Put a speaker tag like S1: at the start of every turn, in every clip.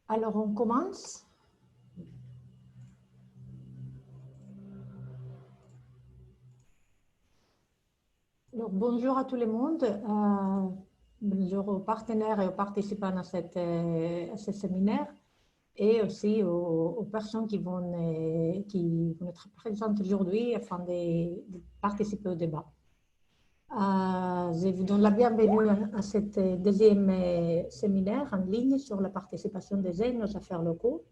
S1: Alors, on commence. Alors, bonjour à tout le monde. Bonjour aux partenaires et aux participants à ce séminaire et aussi aux personnes qui vont être présentes aujourd'hui afin de participer au débat. Je vous donne la bienvenue à ce deuxième séminaire en ligne sur la participation des jeunes aux affaires locaux.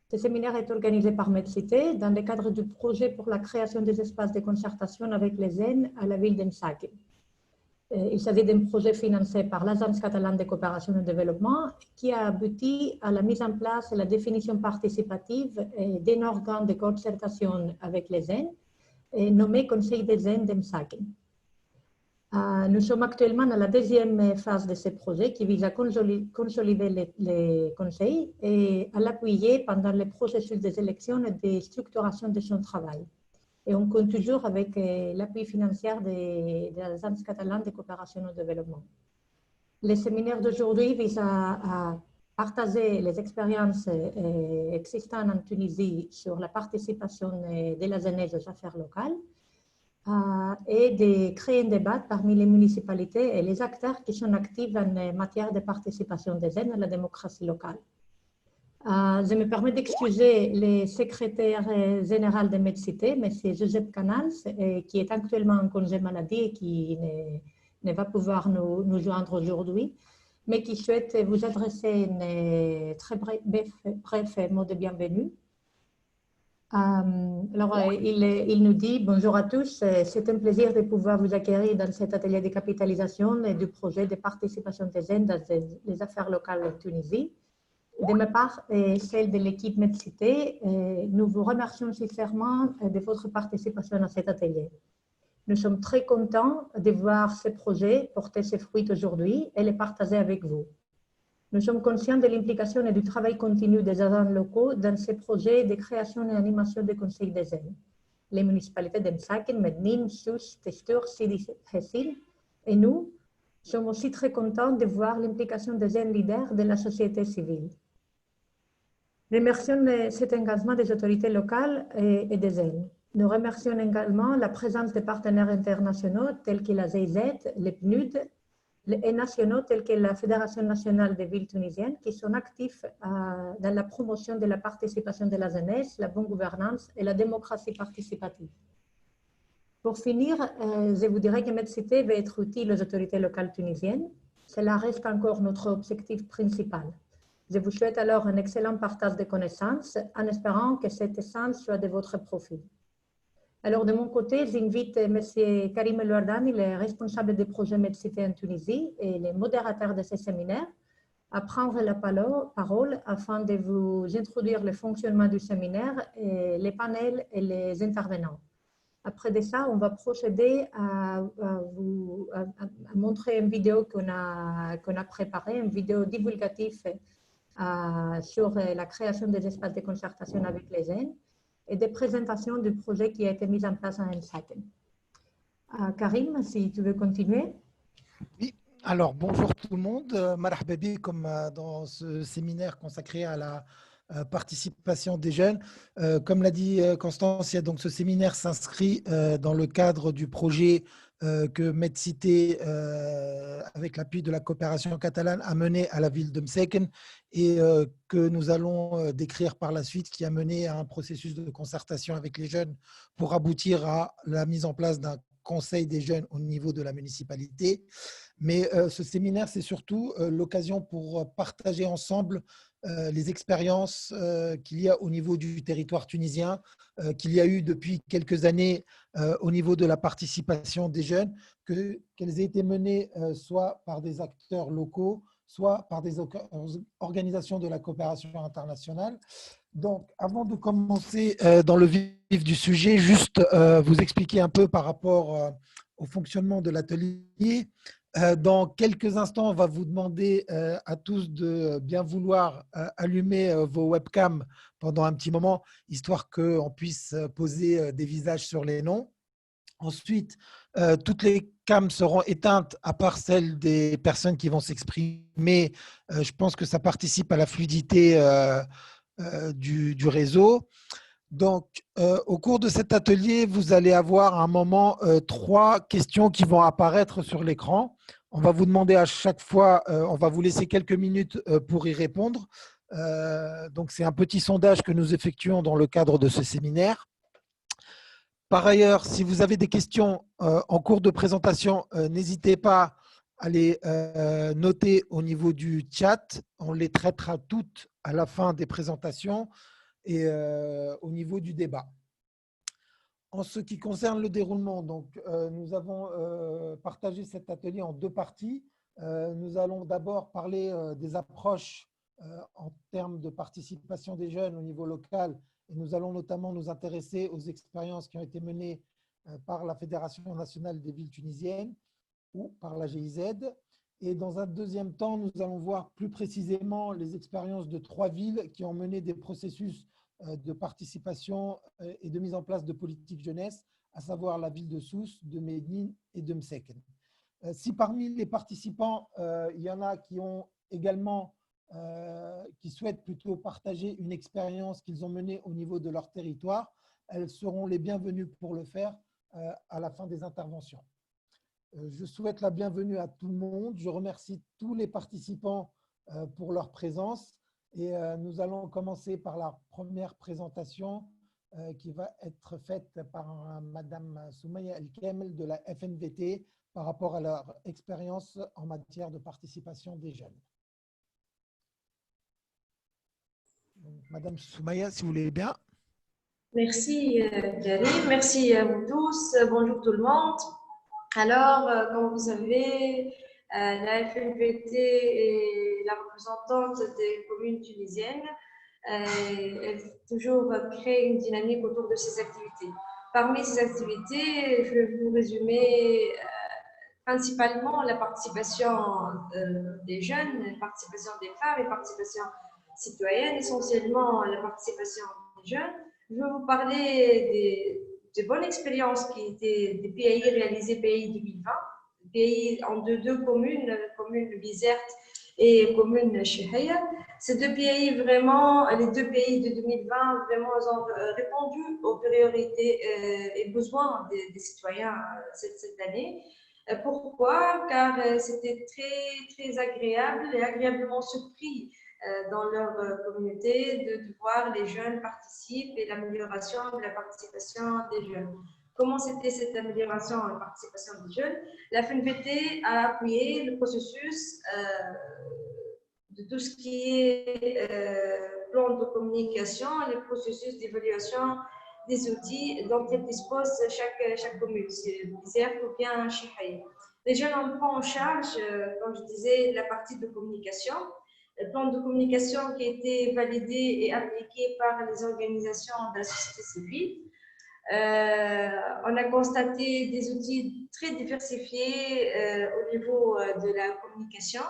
S1: Ce séminaire est organisé par MedCité dans le cadre du projet pour la création des espaces de concertation avec les jeunes à la ville d'Emsaki. Il s'agit d'un projet financé par l'Agence catalane de coopération et de développement qui a abouti à la mise en place et la définition participative d'un organe de concertation avec les jeunes nommé Conseil des jeunes d'Emsaki. Nous sommes actuellement dans la deuxième phase de ce projet qui vise à consolider les conseils et à l'appuyer pendant le processus des élections et de structuration de son travail. Et on compte toujours avec l'appui financier de l'Agence catalane de coopération au développement. Le séminaire d'aujourd'hui vise à partager les expériences existantes en Tunisie sur la participation de la jeunesse aux affaires locales et de créer un débat parmi les municipalités et les acteurs qui sont actifs en matière de participation des jeunes à la démocratie locale. Je me permets d'excuser le secrétaire général de MedCité, M. Joseph Canals, qui est actuellement en congé maladie et qui ne va pouvoir nous joindre aujourd'hui, mais qui souhaite vous adresser un très bref mot de bienvenue. Alors, il nous dit bonjour à tous, c'est un plaisir de pouvoir vous accueillir dans cet atelier de capitalisation et du projet de participation des jeunes dans les affaires locales en Tunisie. De ma part et celle de l'équipe MedCité, nous vous remercions sincèrement de votre participation à cet atelier. Nous sommes très contents de voir ce projet porter ses fruits aujourd'hui et les partager avec vous. Nous sommes conscients de l'implication et du travail continu des agents locaux dans ces projets de création et animation des conseils des jeunes. Les municipalités d'Emsaki, Mednin, Sousse, Testur, Sidi, Hessil et nous sommes aussi très contents de voir l'implication des jeunes leaders de la société civile. Remercions cet engagement des autorités locales et des jeunes. Nous remercions également la présence des partenaires internationaux tels que la GIZ, le PNUD, et nationaux tels que la Fédération nationale des villes tunisiennes qui sont actifs dans la promotion de la participation de la jeunesse, la bonne gouvernance et la démocratie participative. Pour finir, je vous dirais que MedCité va être utile aux autorités locales tunisiennes. Cela reste encore notre objectif principal. Je vous souhaite alors un excellent partage de connaissances en espérant que cet échange soit de votre profit. Alors, de mon côté, j'invite M. Karim El-Wardani, le responsable des projets MedCité en Tunisie et le modérateur de ce séminaire, à prendre la parole afin de vous introduire le fonctionnement du séminaire, et les panels et les intervenants. Après de ça, on va procéder à montrer une vidéo qu'on a préparée, une vidéo divulgative sur la création des espaces de concertation avec les jeunes et des présentations du projet qui a été mis en place en Emsaki. Karim, si tu veux continuer.
S2: Oui, alors bonjour tout le monde. Marhaba bi, comme dans ce séminaire consacré à la participation des jeunes. Comme l'a dit Constance, donc ce séminaire s'inscrit dans le cadre du projet que MedCité, avec l'appui de la coopération catalane, a mené à la ville de Mseken et que nous allons décrire par la suite, qui a mené à un processus de concertation avec les jeunes pour aboutir à la mise en place d'un conseil des jeunes au niveau de la municipalité. Mais ce séminaire, c'est surtout l'occasion pour partager ensemble les expériences qu'il y a au niveau du territoire tunisien, qu'il y a eu depuis quelques années au niveau de la participation des jeunes, qu'elles aient été menées soit par des acteurs locaux, soit par des organisations de la coopération internationale. Donc, avant de commencer dans le vif du sujet, juste vous expliquer un peu par rapport au fonctionnement de l'atelier. Dans quelques instants, on va vous demander à tous de bien vouloir allumer vos webcams pendant un petit moment, histoire qu'on puisse poser des visages sur les noms. Ensuite, toutes les cams seront éteintes à part celles des personnes qui vont s'exprimer. Je pense que ça participe à la fluidité du réseau. Donc, au cours de cet atelier, vous allez avoir à un moment 3 questions qui vont apparaître sur l'écran. On va vous demander à chaque fois, on va vous laisser quelques minutes pour y répondre. Donc, c'est un petit sondage que nous effectuons dans le cadre de ce séminaire. Par ailleurs, si vous avez des questions en cours de présentation, n'hésitez pas à les noter au niveau du chat. On les traitera toutes à la fin des présentations et au niveau du débat. En ce qui concerne le déroulement, donc, nous avons partagé cet atelier en 2 parties. Nous allons d'abord parler des approches en termes de participation des jeunes au niveau local. Et nous allons notamment nous intéresser aux expériences qui ont été menées par la Fédération nationale des villes tunisiennes ou par la GIZ. Et dans un deuxième temps, nous allons voir plus précisément les expériences de 3 villes qui ont mené des processus de participation et de mise en place de politiques jeunesse, à savoir la ville de Sousse, de Médine et de Mseken. Si parmi les participants, il y en a qui ont également qui souhaitent plutôt partager une expérience qu'ils ont menée au niveau de leur territoire, elles seront les bienvenues pour le faire à la fin des interventions. Je souhaite la bienvenue à tout le monde. Je remercie tous les participants pour leur présence et nous allons commencer par la première présentation qui va être faite par Madame Soumaya El-Kemel de la FNVT par rapport à leur expérience en matière de participation des jeunes. Donc, Madame Soumaya, si vous voulez bien.
S3: Merci Karim, merci à vous tous, bonjour tout le monde. Alors, comme vous savez, la FNVT est la représentante des communes tunisiennes. Elle toujours créer une dynamique autour de ces activités. Parmi ces activités, je vais vous résumer principalement la participation des jeunes, la participation des femmes et la participation citoyenne, essentiellement la participation des jeunes. Je vais vous parler des bonnes expériences qui étaient des PAI réalisés PAI 2020, PAI en deux communes, commune Bizerte et commune Chihaya. Ces 2 pays, vraiment, les 2 pays de 2020, vraiment, ont répondu aux priorités et besoins des citoyens cette année. Pourquoi? Car c'était très agréable et agréablement surpris dans leur communauté de voir les jeunes participer et l'amélioration de la participation des jeunes. Comment c'était cette amélioration et la participation des jeunes? La FNVT a appuyé le processus de tout ce qui est plan de communication, les processus d'évaluation des outils dont elle dispose chaque commune, Bizerte ou bien Chihaya. Les jeunes en prennent en charge, comme je disais, la partie de communication. Le plan de communication qui a été validé et appliqué par les organisations de la société civile. On a constaté des outils très diversifiés au niveau de la communication.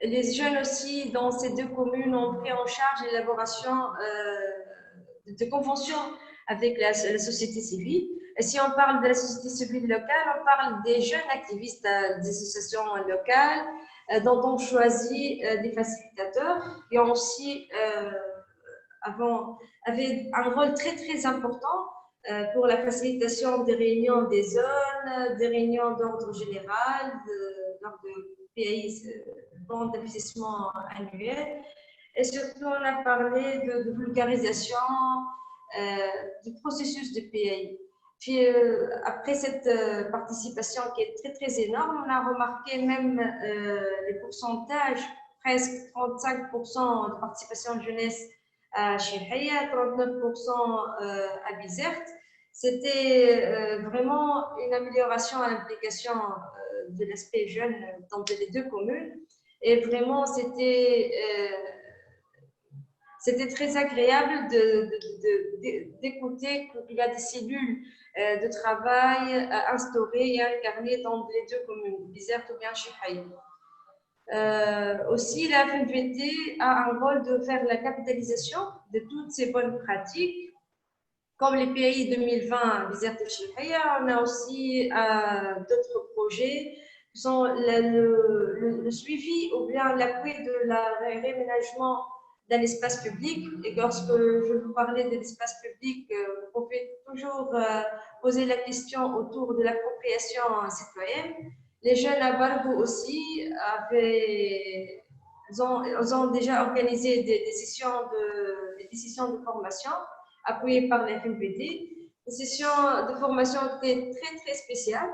S3: Les jeunes aussi, dans ces 2 communes, ont pris en charge l'élaboration de conventions avec la société civile. Et si on parle de la société civile locale, on parle des jeunes activistes des associations locales dont on choisit des facilitateurs qui ont aussi avaient un rôle très important pour la facilitation des réunions des zones, des réunions d'ordre général, d'ordre de pays, plan d'investissement annuel. Et surtout, on a parlé de vulgarisation du processus de PAI. Puis, après cette participation qui est très énorme, on a remarqué même les pourcentages, presque 35% de participation jeunesse à Chihaya, 39% à Bizerte. C'était vraiment une amélioration à l'implication de l'aspect jeune dans les 2 communes. Et vraiment, c'était très agréable d'écouter qu'il y a des cellules de travail instaurées et incarnées dans les 2 communes, Bizerte ou bien Chihaya. Aussi, la FNVT a un rôle de faire la capitalisation de toutes ces bonnes pratiques Comme les PAI 2020 Bizerte Chihaya, on a aussi d'autres projets qui sont le suivi ou bien l'appui de la réaménagement d'un espace public. Et lorsque je vous parlais de l'espace public, vous pouvez toujours poser la question autour de l'appropriation citoyenne. Les jeunes à Bargou aussi ils ont déjà organisé des sessions de formation appuyées par la FNPD. Une session de formation était très, très spéciale.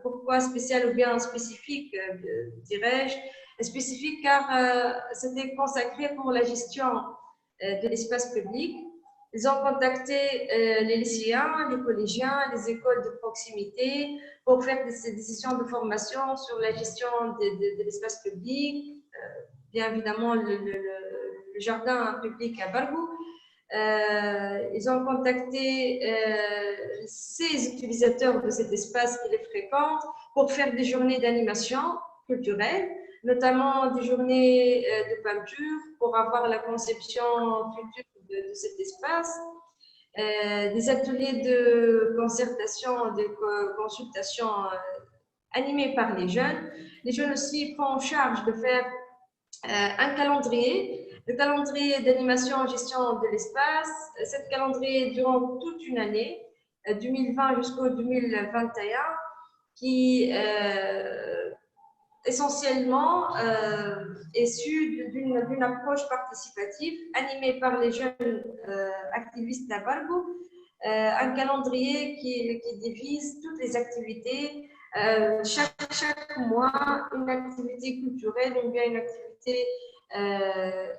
S3: Pourquoi spéciale ou bien spécifique, dirais-je? Spécifique car c'était consacré pour la gestion de l'espace public. Ils ont contacté les lycéens, les collégiens, les écoles de proximité pour faire des sessions de formation sur la gestion de l'espace public, bien évidemment le jardin public à Bargou. Ils ont contacté ces utilisateurs de cet espace qui les fréquentent pour faire des journées d'animation culturelle, notamment des journées de peinture pour avoir la conception future de cet espace, des ateliers de concertation, de consultation animés par les jeunes. Les jeunes aussi prennent en charge de faire un calendrier, le calendrier d'animation en gestion de l'espace. Cet calendrier durant toute une année, 2020 jusqu'au 2021, qui essentiellement issu d'une approche participative animée par les jeunes activistes à Bargou, un calendrier qui divise toutes les activités, chaque mois une activité culturelle ou bien une activité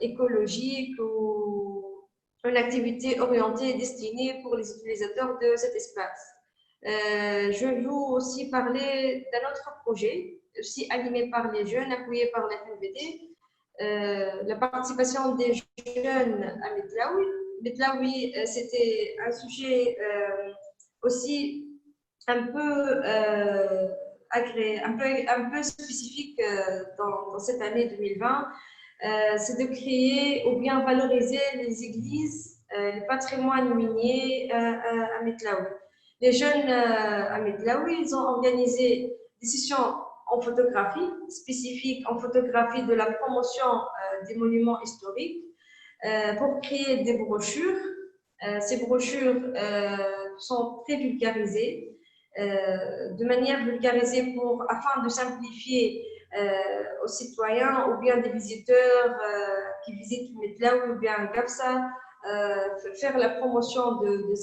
S3: écologique ou une activité orientée et destinée pour les utilisateurs de cet espace. Je vais vous aussi parler d'un autre projet, aussi animé par les jeunes, appuyé par la FNBD, la participation des jeunes à Metlaoui. Metlaoui, c'était un sujet aussi un peu un peu spécifique dans cette année 2020. C'est de créer ou bien valoriser les églises, le patrimoine minier à Metlaoui. Les jeunes à Metlaoui, ils ont organisé des sessions en photographie, spécifiques en photographie de la promotion des monuments historiques, pour créer des brochures. Ces brochures sont très vulgarisées, de manière vulgarisée afin de simplifier aux citoyens ou bien des visiteurs qui visitent Metlaoui ou bien Gafsa, faire la promotion de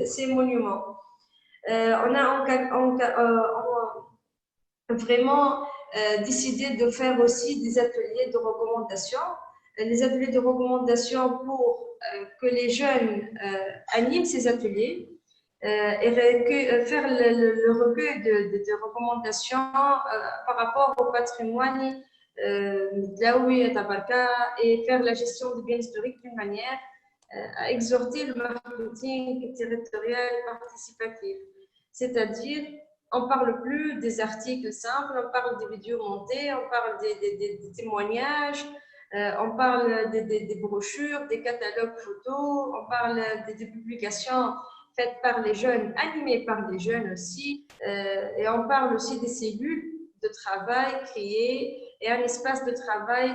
S3: ces monuments. On a vraiment décidé de faire aussi des ateliers de recommandation. Les ateliers de recommandation pour que les jeunes animent ces ateliers et faire le recueil de recommandations par rapport au patrimoine Metlaoui et Tabarka et faire la gestion des biens historiques d'une manière à exhorter le marketing territorial participatif. C'est-à-dire, on ne parle plus des articles simples, on parle des vidéos montées, on parle des témoignages, on parle des brochures, des catalogues photos, on parle des publications faites par les jeunes, animées par les jeunes aussi, et on parle aussi des cellules de travail créées et un espace de travail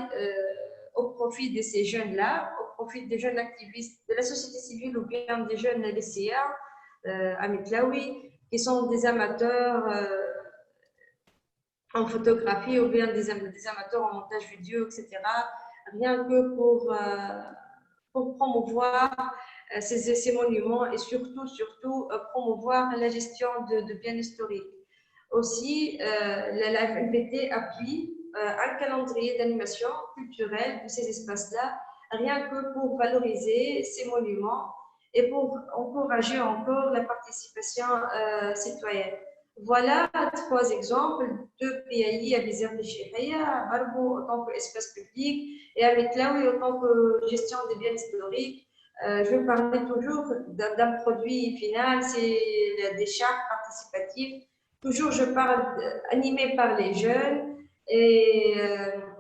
S3: au profit de ces jeunes-là, au profit des jeunes activistes de la société civile ou bien des jeunes lycéens à Metlaoui, qui sont des amateurs en photographie ou bien des amateurs en montage vidéo, etc. Rien que pour promouvoir ces monuments et surtout promouvoir la gestion de biens historiques. Aussi, la FNPT appuie un calendrier d'animation culturelle de ces espaces-là, rien que pour valoriser ces monuments et pour encourager encore la participation citoyenne. Voilà 3 exemples de PAI à Bizerte de Chihaya, à Bargou en tant qu'espace public et à Metlaoui en tant que gestion des biens historiques. Je vais parler toujours d'un produit final, c'est des chartes participatives. Toujours, je parle animé par les jeunes et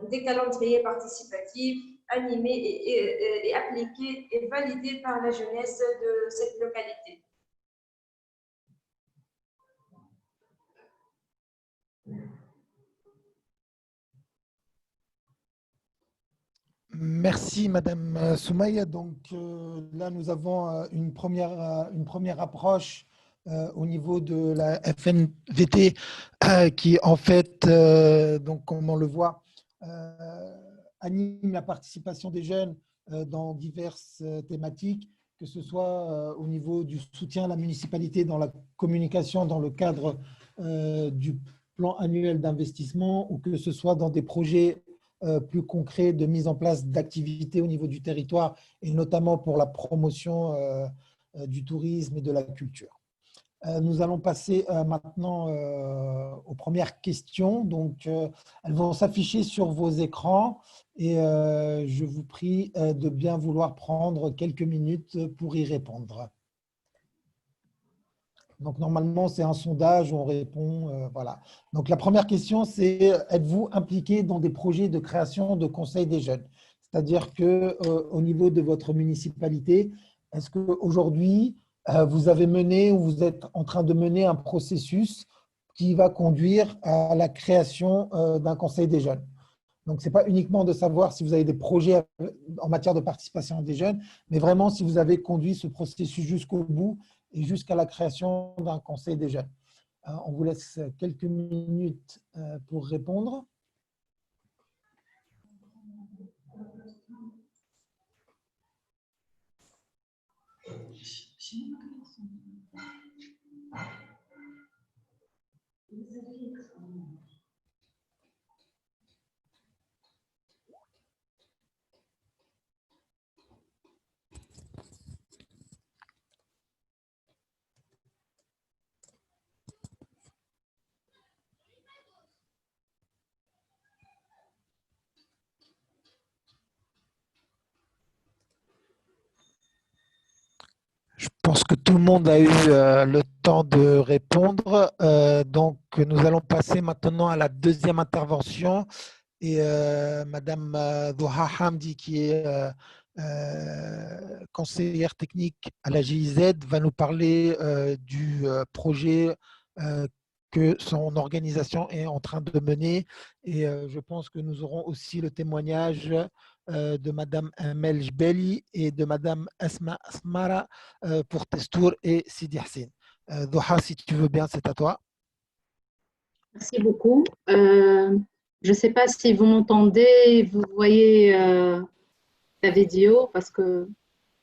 S3: des calendriers participatifs animée et appliquée et validée par la jeunesse de cette localité.
S2: Merci, Madame Soumaya. Donc là, nous avons une première approche au niveau de la FNVT qui, en fait, donc, comme on le voit, anime la participation des jeunes dans diverses thématiques, que ce soit au niveau du soutien à la municipalité dans la communication dans le cadre du plan annuel d'investissement ou que ce soit dans des projets plus concrets de mise en place d'activités au niveau du territoire et notamment pour la promotion du tourisme et de la culture. Nous allons passer maintenant aux premières questions. Donc, elles vont s'afficher sur vos écrans et je vous prie de bien vouloir prendre quelques minutes pour y répondre. Donc, normalement, c'est un sondage où on répond. Voilà. Donc, la première question, c'est êtes-vous impliqué dans des projets de création de conseils des jeunes? C'est-à-dire qu'au niveau de votre municipalité, est-ce qu'aujourd'hui, vous avez mené ou vous êtes en train de mener un processus qui va conduire à la création d'un conseil des jeunes? Donc, ce n'est pas uniquement de savoir si vous avez des projets en matière de participation des jeunes, mais vraiment si vous avez conduit ce processus jusqu'au bout et jusqu'à la création d'un conseil des jeunes. On vous laisse quelques minutes pour répondre. Je pense que tout le monde a eu le temps de répondre. Donc, nous allons passer maintenant à la deuxième intervention. Et Madame Douha Hamdi, qui est conseillère technique à la GIZ, va nous parler du projet que son organisation est en train de mener. Et je pense que nous aurons aussi le témoignage de Madame Amel Jbeli et de Madame Asma Asmara pour Testour et Sidi Hassin. Douha, si tu veux bien, c'est à toi.
S4: Merci beaucoup. Je ne sais pas si vous m'entendez, vous voyez la vidéo parce que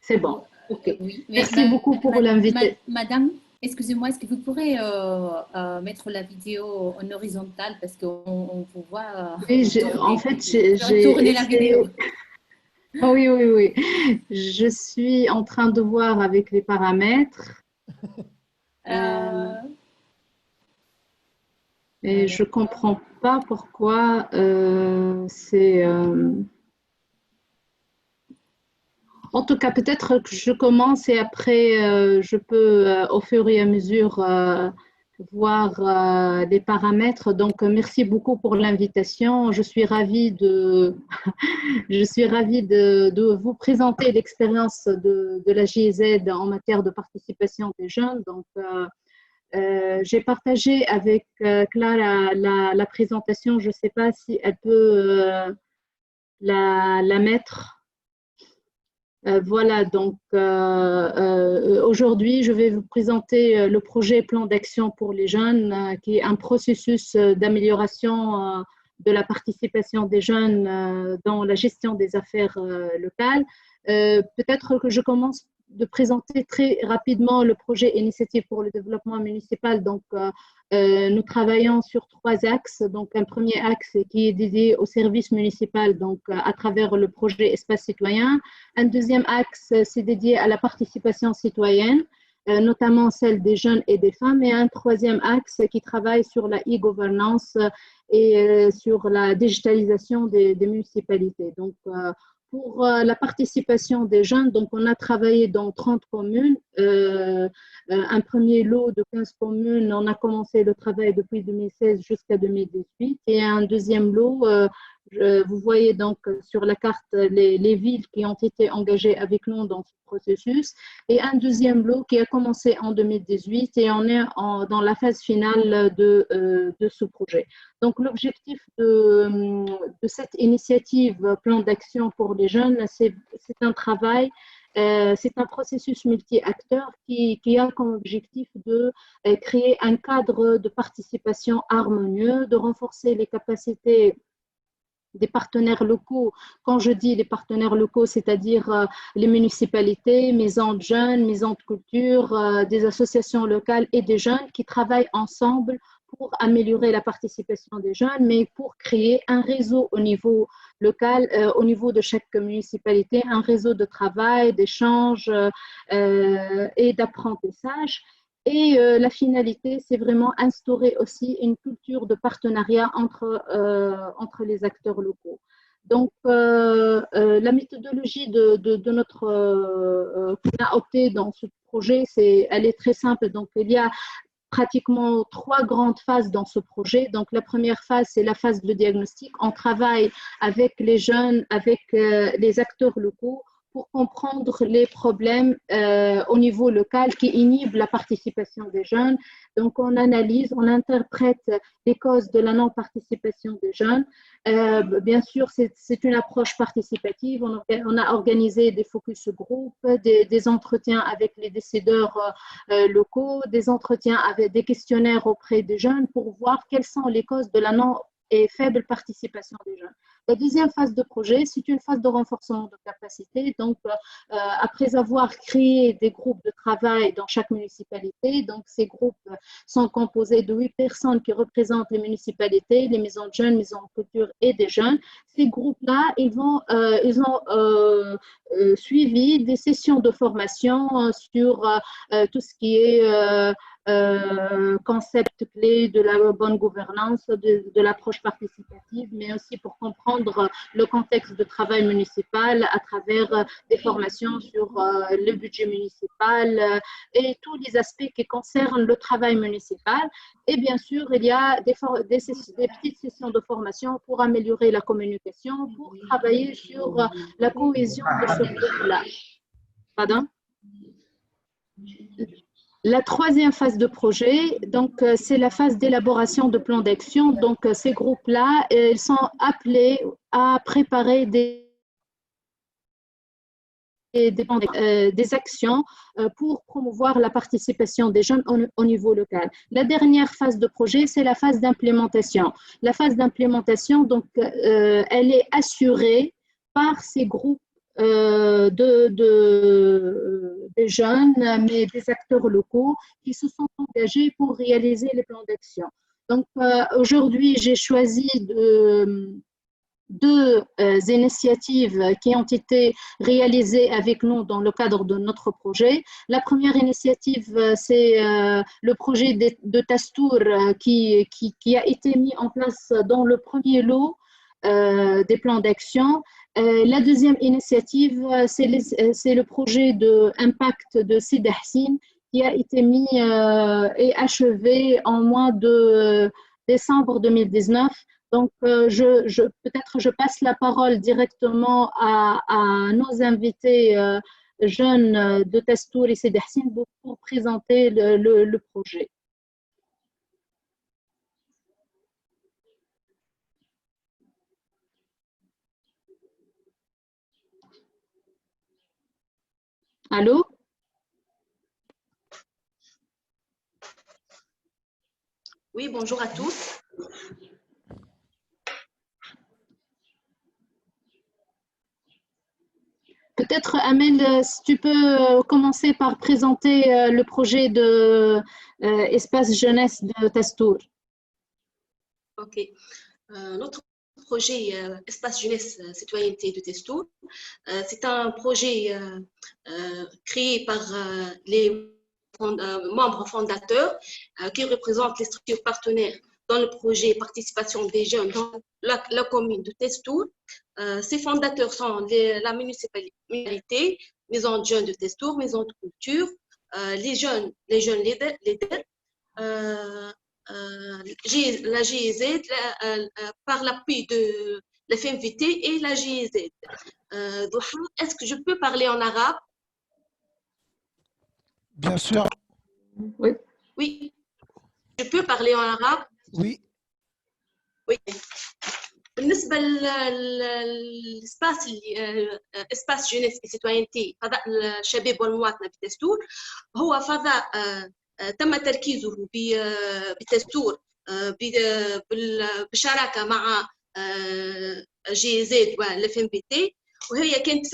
S4: c'est bon. Ok. Oui, merci beaucoup pour l'invitation.
S5: Madame, excusez-moi, est-ce que vous pourrez mettre la vidéo en horizontale parce qu'on vous voit.
S4: Oui, en fait, j'ai
S5: tourné la vidéo.
S4: Oui, oui, oui. Je suis en train de voir avec les paramètres. Et je ne comprends pas pourquoi c'est… En tout cas, peut-être que je commence et après, je peux au fur et à mesure voir les paramètres. Donc, merci beaucoup pour l'invitation. Je suis ravie de vous présenter l'expérience de la GIZ en matière de participation des jeunes. Donc, j'ai partagé avec Clara la présentation. Je ne sais pas si elle peut la mettre. Voilà, donc aujourd'hui, je vais vous présenter le projet Plan d'action pour les jeunes, qui est un processus d'amélioration de la participation des jeunes dans la gestion des affaires locales. Peut-être que je commence de présenter très rapidement le projet Initiative pour le développement municipal. Donc, nous travaillons sur 3 axes. Donc, un premier axe qui est dédié au service municipal, donc à travers le projet Espace citoyen. Un deuxième axe, c'est dédié à la participation citoyenne, notamment celle des jeunes et des femmes. Et un troisième axe qui travaille sur la e-governance et sur la digitalisation des municipalités. Donc, pour la participation des jeunes, donc on a travaillé dans 30 communes. Un premier lot de 15 communes, on a commencé le travail depuis 2016 jusqu'à 2018. Et un deuxième lot Vous voyez donc sur la carte les villes qui ont été engagées avec nous dans ce processus, et un deuxième lot qui a commencé en 2018 et on est dans la phase finale de ce projet. Donc l'objectif de cette initiative Plan d'action pour les jeunes, c'est un travail, c'est un processus multi-acteurs qui a comme objectif de créer un cadre de participation harmonieux, de renforcer les capacités des partenaires locaux. Quand je dis les partenaires locaux, c'est-à-dire les municipalités, maisons de jeunes, maisons de culture, des associations locales et des jeunes qui travaillent ensemble pour améliorer la participation des jeunes, mais pour créer un réseau au niveau local, au niveau de chaque municipalité, un réseau de travail, d'échange et d'apprentissage. Et la finalité, c'est vraiment instaurer aussi une culture de partenariat entre les acteurs locaux. Donc, la méthodologie de notre qu'on a opté dans ce projet, elle est très simple. Donc, il y a pratiquement 3 grandes phases dans ce projet. Donc, la première phase, c'est la phase de diagnostic. On travaille avec les jeunes, avec les acteurs locaux pour comprendre les problèmes au niveau local qui inhibent la participation des jeunes. Donc, on analyse, on interprète les causes de la non-participation des jeunes. Bien sûr, c'est une approche participative. On a organisé des focus group, des entretiens avec les décideurs locaux, des entretiens avec des questionnaires auprès des jeunes pour voir quelles sont les causes de la non- et faible participation des jeunes. La deuxième phase de projet, c'est une phase de renforcement de capacité. Donc, après avoir créé des groupes de travail dans chaque municipalité, donc ces groupes sont composés de 8 personnes qui représentent les municipalités, les maisons de jeunes, maisons de culture et des jeunes. Ces groupes-là, ils ont suivi des sessions de formation sur tout ce qui est concept clé de la bonne gouvernance, de l'approche participative, mais aussi pour comprendre le contexte de travail municipal à travers des formations sur le budget municipal et tous les aspects qui concernent le travail municipal. Et bien sûr, il y a des petites sessions de formation pour améliorer la communication, pour travailler sur la cohésion de ce groupe-là. Pardon ? La troisième phase de projet, donc c'est la phase d'élaboration de plans d'action. Donc ces groupes-là, ils sont appelés à préparer des actions pour promouvoir la participation des jeunes au niveau local. La dernière phase de projet, c'est la phase d'implémentation. La phase d'implémentation, donc, elle est assurée par ces groupes des jeunes, mais des acteurs locaux qui se sont engagés pour réaliser les plans d'action. Donc, aujourd'hui, j'ai choisi deux initiatives qui ont été réalisées avec nous dans le cadre de notre projet. La première initiative, c'est le projet de Tastour qui a été mis en place dans le premier lot des plans d'action. La deuxième initiative, c'est le projet d'impact de Sidi Hassine qui a été mis et achevé en mois de décembre 2019. Donc, peut-être je passe la parole directement à nos invités jeunes de Tastour et Sidi Hassine pour présenter le projet. Allô?
S6: Oui, bonjour à tous.
S4: Peut-être, Amel, si tu peux commencer par présenter le projet de Espace Jeunesse de Tastour.
S6: Ok. Notre projet Espace Jeunesse Citoyenneté de Tastour, c'est un projet créé par les membres fondateurs qui représentent les structures partenaires dans le projet Participation des jeunes dans la commune de Tastour. Ces fondateurs sont la municipalité, Maison de jeunes de Tastour, Maison de culture, les jeunes leaders, la GIZ par l'appui la FMVT et la GIZ. Douha, est-ce que je peux parler en arabe?
S2: Bien sûr.
S4: Oui.
S6: Oui. Je peux parler en arabe?
S2: Oui.
S6: Oui. بالنسبة للسباس اسباس جينيس سيتوينتي فضاء الشباب والمواطنة بالدستور هو فضاء تم تركيزه بالدستور بالشراكة مع جي زد والاف ام بي تي وهي كانت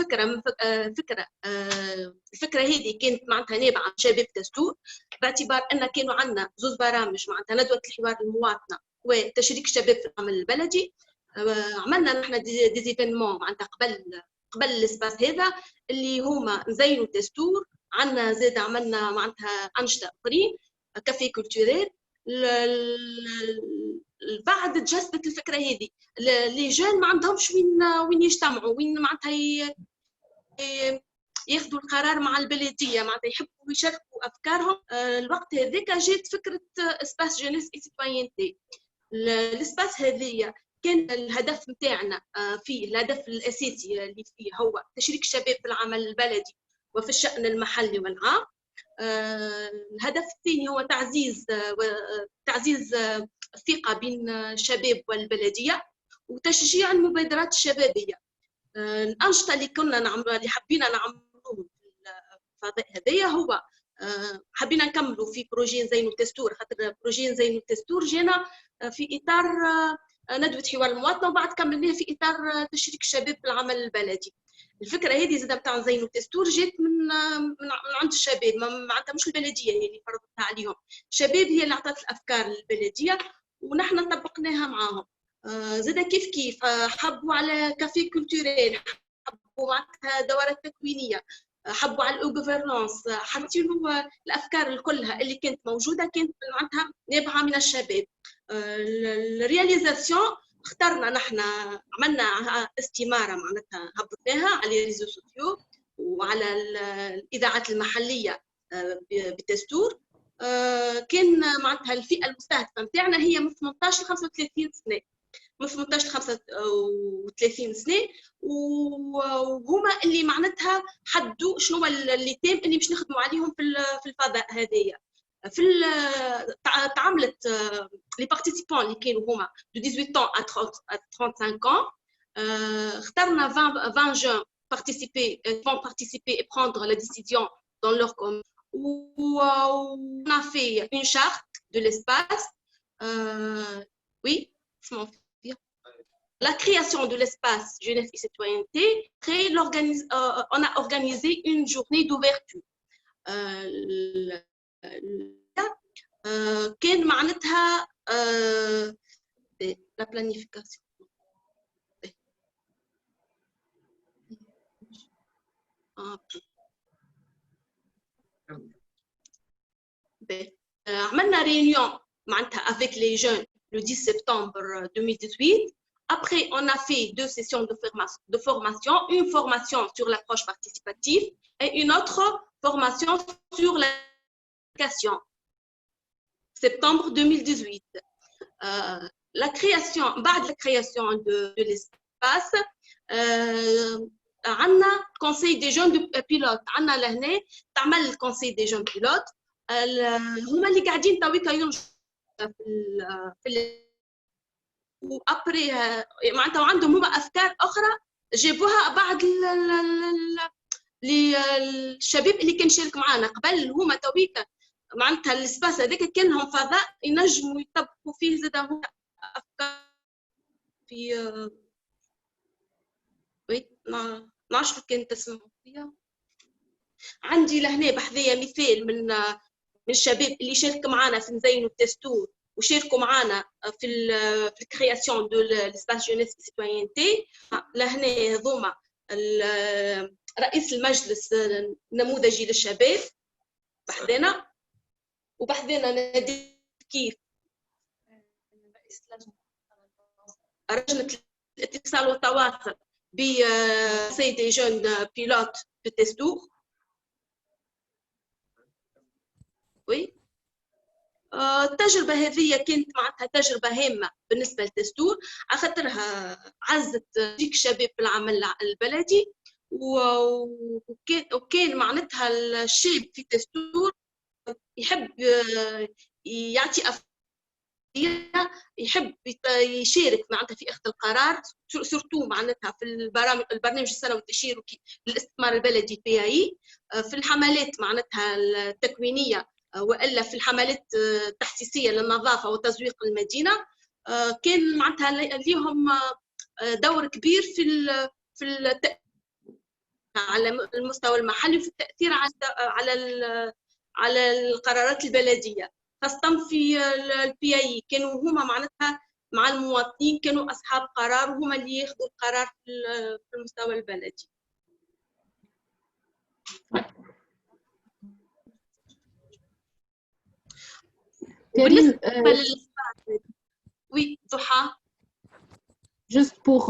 S6: الفكرة هذه كانت معناتها نابعة عن شباب الدستور باعتبار أن كانوا عندنا زوز برامج معناتها ندوة الحوار المواطنة وتشريك الشباب في العمل البلدي. عملنا نحن ديزيفينمون معناتها قبل الاسباس هذا اللي هما نزينوا الدستور عندنا زاد عملنا معناتها انشطه اخرين كافي كولتوريل بعد تجسدت الفكره هذه لي جون ما عندهمش وين يجتمعوا وين معناتها ياخذوا القرار مع البلديه معناتها يحبوا يشاركوا افكارهم. الوقت هذاك جات فكره اسباس جينيس اي سيتوينتي. الاسباس هذه كان الهدف نتاعنا فيه الهدف الاساسي اللي فيه هو تشريك الشباب في العمل البلدي وفي الشأن المحلي والعام. الهدف الثاني هو تعزيز الثقة بين الشباب والبلدية وتشجيع المبادرات الشبابية. الأنشطة اللي حبينا نعملوهم في الفضاء هذايا هو حبينا نكملوا في بروجي نزينوا الدستور خاطر بروجي نزينوا الدستور جينا في إطار ندوة حوار المواطنة وبعد كملناها في إطار تشريك الشباب في العمل البلدي. الفكرة هذه زادة نتاع نزينوا الدستور جات من عند الشباب معناتها مش البلدية هي اللي فرضتها عليهم، الشباب هي اللي عطات الأفكار للبلدية ونحن طبقناها معاهم. زادة كيف حبوا على كافي كولتوريل، حبوا معناتها دورات تكوينية، حبوا على الأوغوفرنانس، حطينوا الأفكار كلها اللي كانت موجودة كانت معناتها نابعة من الشباب. الرياليزاسيون اخترنا نحن عملنا استمارة معناتها هبطناها على الريزو سوسيو وعلى الإذاعات المحلية بالدستور. كان معناتها الفئة المستهدفة نتاعنا هي من 18 ل 35 سنة، من 18 ل 35 سنة، وهما اللي معناتها حدوا شنو اللي تام اللي باش نخدموا عليهم في الفضاء هذايا. في تعاملت لي بارتيسيبون اللي كانوا هما دو 18 à 35 ans. اخترنا 20 jeunes vont participer et prendre la décision dans leur commune. On a fait une charte de l'espace. Oui, la création de l'espace jeunesse et citoyenneté. On a organisé une journée d'ouverture. كان معناتها لا بلانيفيكاسيون. عملنا réunion معناتها avec les jeunes le 10 septembre 2018. Après, on a fait 2 sessions de formation, une formation sur l'approche participative et une autre formation sur l'éducation. Septembre 2018. La création, بعد la création de l'espace, عندنا conseil des jeunes pilotes. عندنا لهنا تعمل conseil des jeunes pilotes. هما اللي قاعدين تويكا ينشطوا في وابري معناتها وعندهم هما افكار اخرى جابوها بعد للشباب اللي كان شارك معنا قبل. هما تويكا معناتها الاسباس هذاك كانهم فضاء ينجموا يطبقوا فيه زاد افكار في ما نعرفش كان تسمعوا فيها. عندي لهنا بحذايا مثال من الشباب اللي شارك معنا في نزينوا الدستور وشاركوا معنا في الكرياسيون دو لاسباس جونيس سيتوينتي. لهنا هذوما رئيس المجلس النموذجي للشباب بحذانا، وبحذانا نادي كيف رئيس لجنة الاتصال والتواصل بسيدي جون بيلوت بالدستور. وي التجربة هذه كانت معناتها تجربة هامة بالنسبة لتستور، على خاطرها عزت ديك الشباب في العمل البلدي، وكان معناتها الشاب في تستور يحب يعطي يحب يشارك معناتها في اخذ القرار، سورتو معناتها في البرنامج السنوي التشاركي للاستثمار البلدي PAI، في الحملات معناتها التكوينيه والا في الحملات التحسيسيه للنظافه وتزويق المدينه. كان معناتها ليهم دور كبير في على المستوى المحلي وفي التاثير على القرارات البلديه، خاصة في PAI كانوا هما معناتها مع المواطنين، كانوا أصحاب قرار وهما اللي ياخذوا القرار في المستوى البلدي. Oui, Zoha.
S4: Juste pour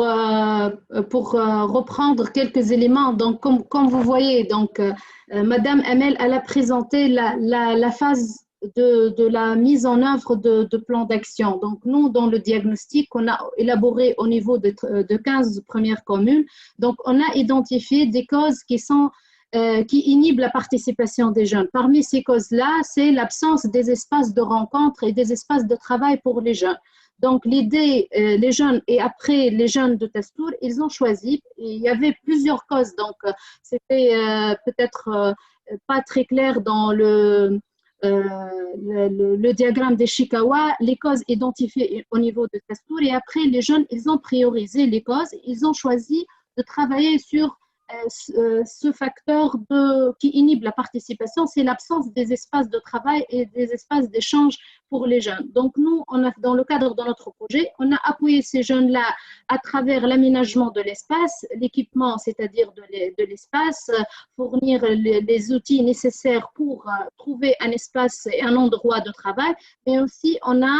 S4: reprendre quelques éléments, donc comme vous voyez, donc Madame Amel, elle a présenté la phase de la mise en œuvre de plans d'action. Donc nous, dans le diagnostic, on a élaboré au niveau de 15 premières communes. Donc on a identifié des causes qui inhibent la participation des jeunes. Parmi ces causes-là, c'est l'absence des espaces de rencontre et des espaces de travail pour les jeunes. Donc l'idée, les jeunes, et après les jeunes de Testour, ils ont choisi, il y avait plusieurs causes, donc c'était peut-être pas très clair dans le diagramme des Chikawa, les causes identifiées au niveau de Testour, et après les jeunes, ils ont priorisé les causes, ils ont choisi de travailler sur ce facteur qui inhibe la participation, c'est l'absence des espaces de travail et des espaces d'échange pour les jeunes. Donc nous, dans le cadre de notre projet, on a appuyé ces jeunes-là à travers l'aménagement de l'espace, l'équipement, c'est-à-dire de l'espace, fournir les outils nécessaires pour trouver un espace et un endroit de travail, mais aussi on a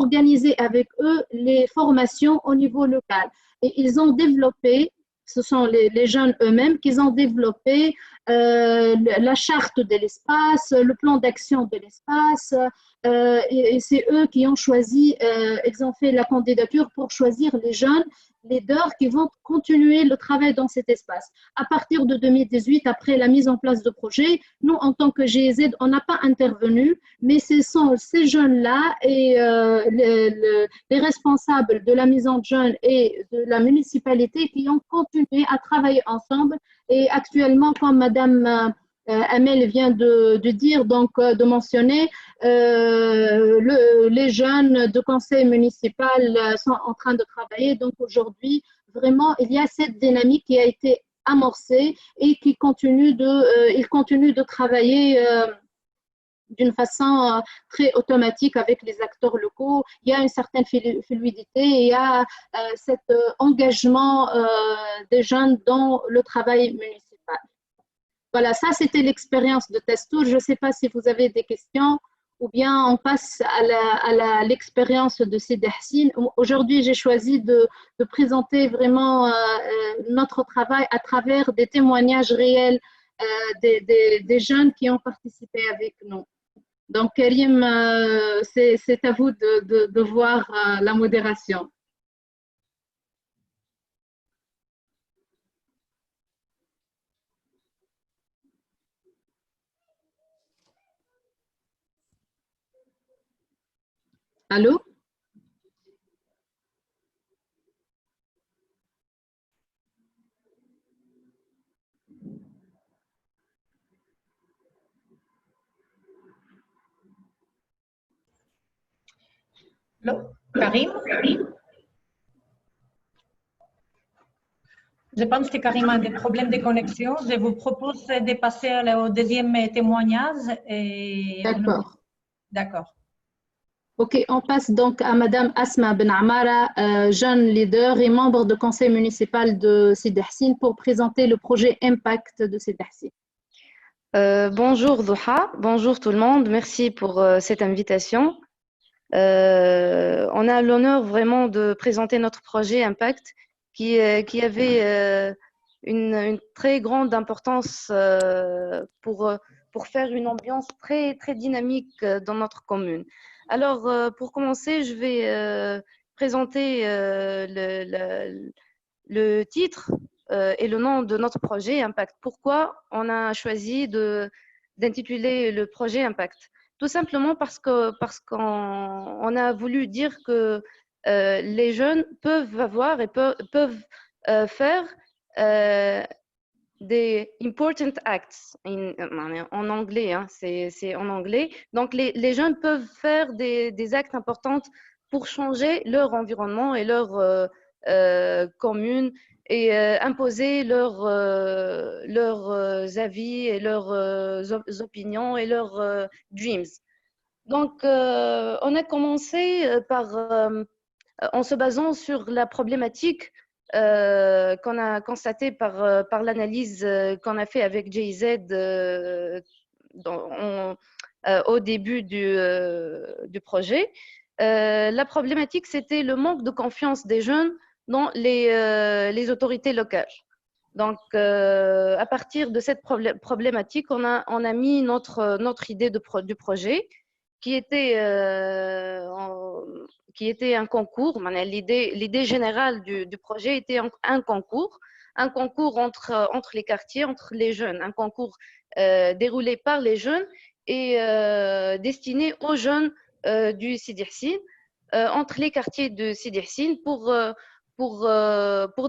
S4: organisé avec eux les formations au niveau local. Et ils ont développé, ce sont les jeunes eux-mêmes qui ont développé la charte de l'espace, le plan d'action de l'espace, et c'est eux qui ont choisi, ils ont fait la candidature pour choisir les jeunes leaders qui vont continuer le travail dans cet espace. À partir de 2018, après la mise en place de projet, nous, en tant que GIZ, on n'a pas intervenu, mais ce sont ces jeunes-là et les responsables de la mise en jeunes et de la municipalité qui ont continué à travailler ensemble. Et actuellement, comme Madame Amel vient de dire, donc de mentionner, les jeunes de conseil municipal sont en train de travailler. Donc aujourd'hui, vraiment, il y a cette dynamique qui a été amorcée et qui ils continuent de travailler d'une façon très automatique avec les acteurs locaux. Il y a une certaine fluidité et il y a cet engagement des jeunes dans le travail municipal. Voilà, ça c'était l'expérience de Testour. Je ne sais pas si vous avez des questions ou bien on passe à l'expérience de Sidi Hassine. Aujourd'hui, j'ai choisi de présenter vraiment notre travail à travers des témoignages réels des jeunes qui ont participé avec nous. Donc, Karim, c'est à vous de voir la modération. Allô?
S1: Karim? Je pense que Karim a des problèmes de connexion. Je vous propose de passer au deuxième témoignage.
S4: D'accord.
S1: D'accord.
S4: Ok, on passe donc à Madame Asma Ben Amara, jeune leader et membre du conseil municipal de Sidi Hassine pour présenter le projet Impact de Sidi Hassine.
S7: Bonjour Zoha, bonjour tout le monde, merci pour cette invitation. On a l'honneur vraiment de présenter notre projet Impact qui avait une très grande importance pour pour faire une ambiance très, très dynamique dans notre commune. Alors, pour commencer, je vais présenter le titre et le nom de notre projet Impact. Pourquoi on a choisi d'intituler le projet Impact? Tout simplement parce qu'on a voulu dire que les jeunes peuvent avoir et peuvent faire des important acts en anglais, hein, c'est en anglais. Donc les jeunes peuvent faire des actes importants pour changer leur environnement et leur commune et imposer leurs avis et leurs opinions et leurs dreams. Donc on a commencé en se basant sur la problématique qu'on a constatée par l'analyse qu'on a fait avec GIZ au début du projet. La problématique, c'était le manque de confiance des jeunes dans les autorités locales. Donc, à partir de cette problématique, on a mis notre idée du projet qui était un concours. L'idée générale du projet était un concours entre les quartiers, entre les jeunes, un concours déroulé par les jeunes et destiné aux jeunes du Sidi Hsine, entre les quartiers de Sidi Hsine pour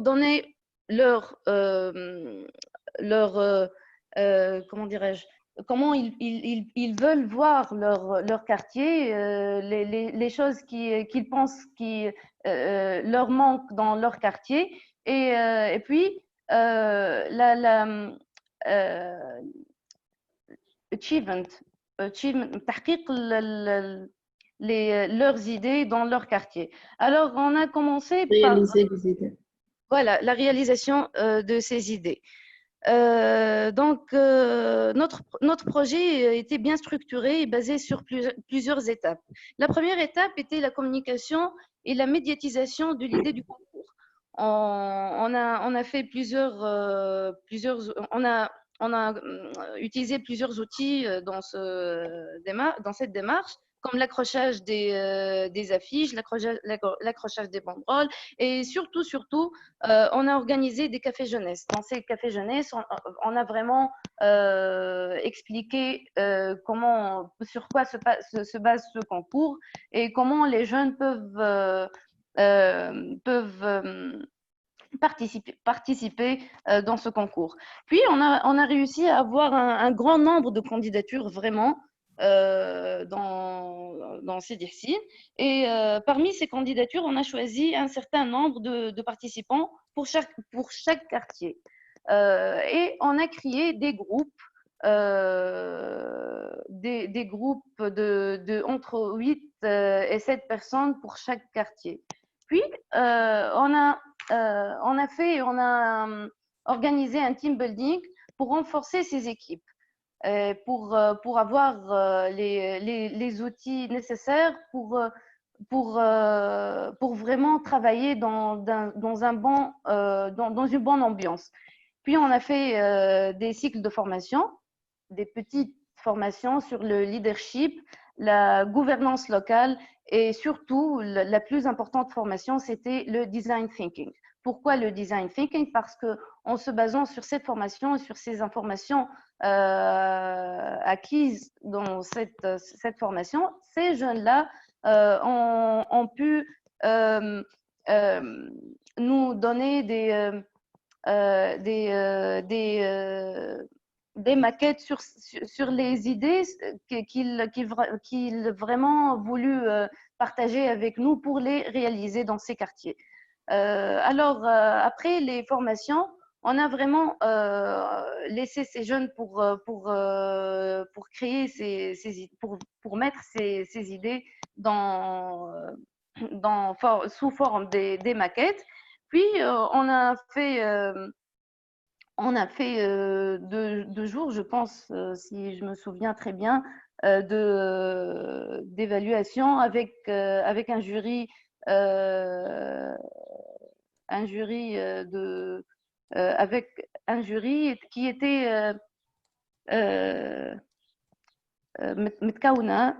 S7: donner leur comment dirais-je, comment ils veulent voir leur quartier, les choses qu'ils pensent qui leur manquent dans leur quartier, et puis achievement, تحقيق leurs idées dans leur quartier. Alors, on a commencé par
S4: réaliser les idées.
S7: voilà, la réalisation de ces idées. Donc, notre projet était bien structuré et basé sur plusieurs étapes. La première étape était la communication et la médiatisation de l'idée du concours. On a fait on a utilisé plusieurs outils dans cette démarche, comme l'accrochage des affiches, l'accrochage des banderoles, et surtout, on a organisé des cafés jeunesse. Dans ces cafés jeunesse, on a vraiment expliqué sur quoi se base ce concours et comment les jeunes peuvent participer dans ce concours. Puis, on a réussi à avoir un grand nombre de candidatures vraiment dans Sidi Hsine. Et parmi ces candidatures, on a choisi un certain nombre de participants pour chaque quartier. Et on a créé des groupes, des groupes de entre 8 et 7 personnes pour chaque quartier. Puis, on a organisé un team building pour renforcer ces équipes, pour avoir les outils nécessaires pour vraiment travailler dans une bonne ambiance. Puis, on a fait des cycles de formation, des petites formations sur le leadership, la gouvernance locale et surtout, la plus importante formation, c'était le design thinking. Pourquoi le design thinking? Parce qu'en se basant sur cette formation et sur ces informations acquises dans cette formation, ces jeunes-là ont pu nous donner des maquettes sur les idées qu'ils vraiment voulu partager avec nous pour les réaliser dans ces quartiers. Alors, après les formations, on a vraiment laissé ces jeunes pour créer pour mettre ces idées sous forme des maquettes. Puis, on a fait 2 jours, je pense, si je me souviens très bien, d'évaluation avec un jury avec un jury qui était متكونة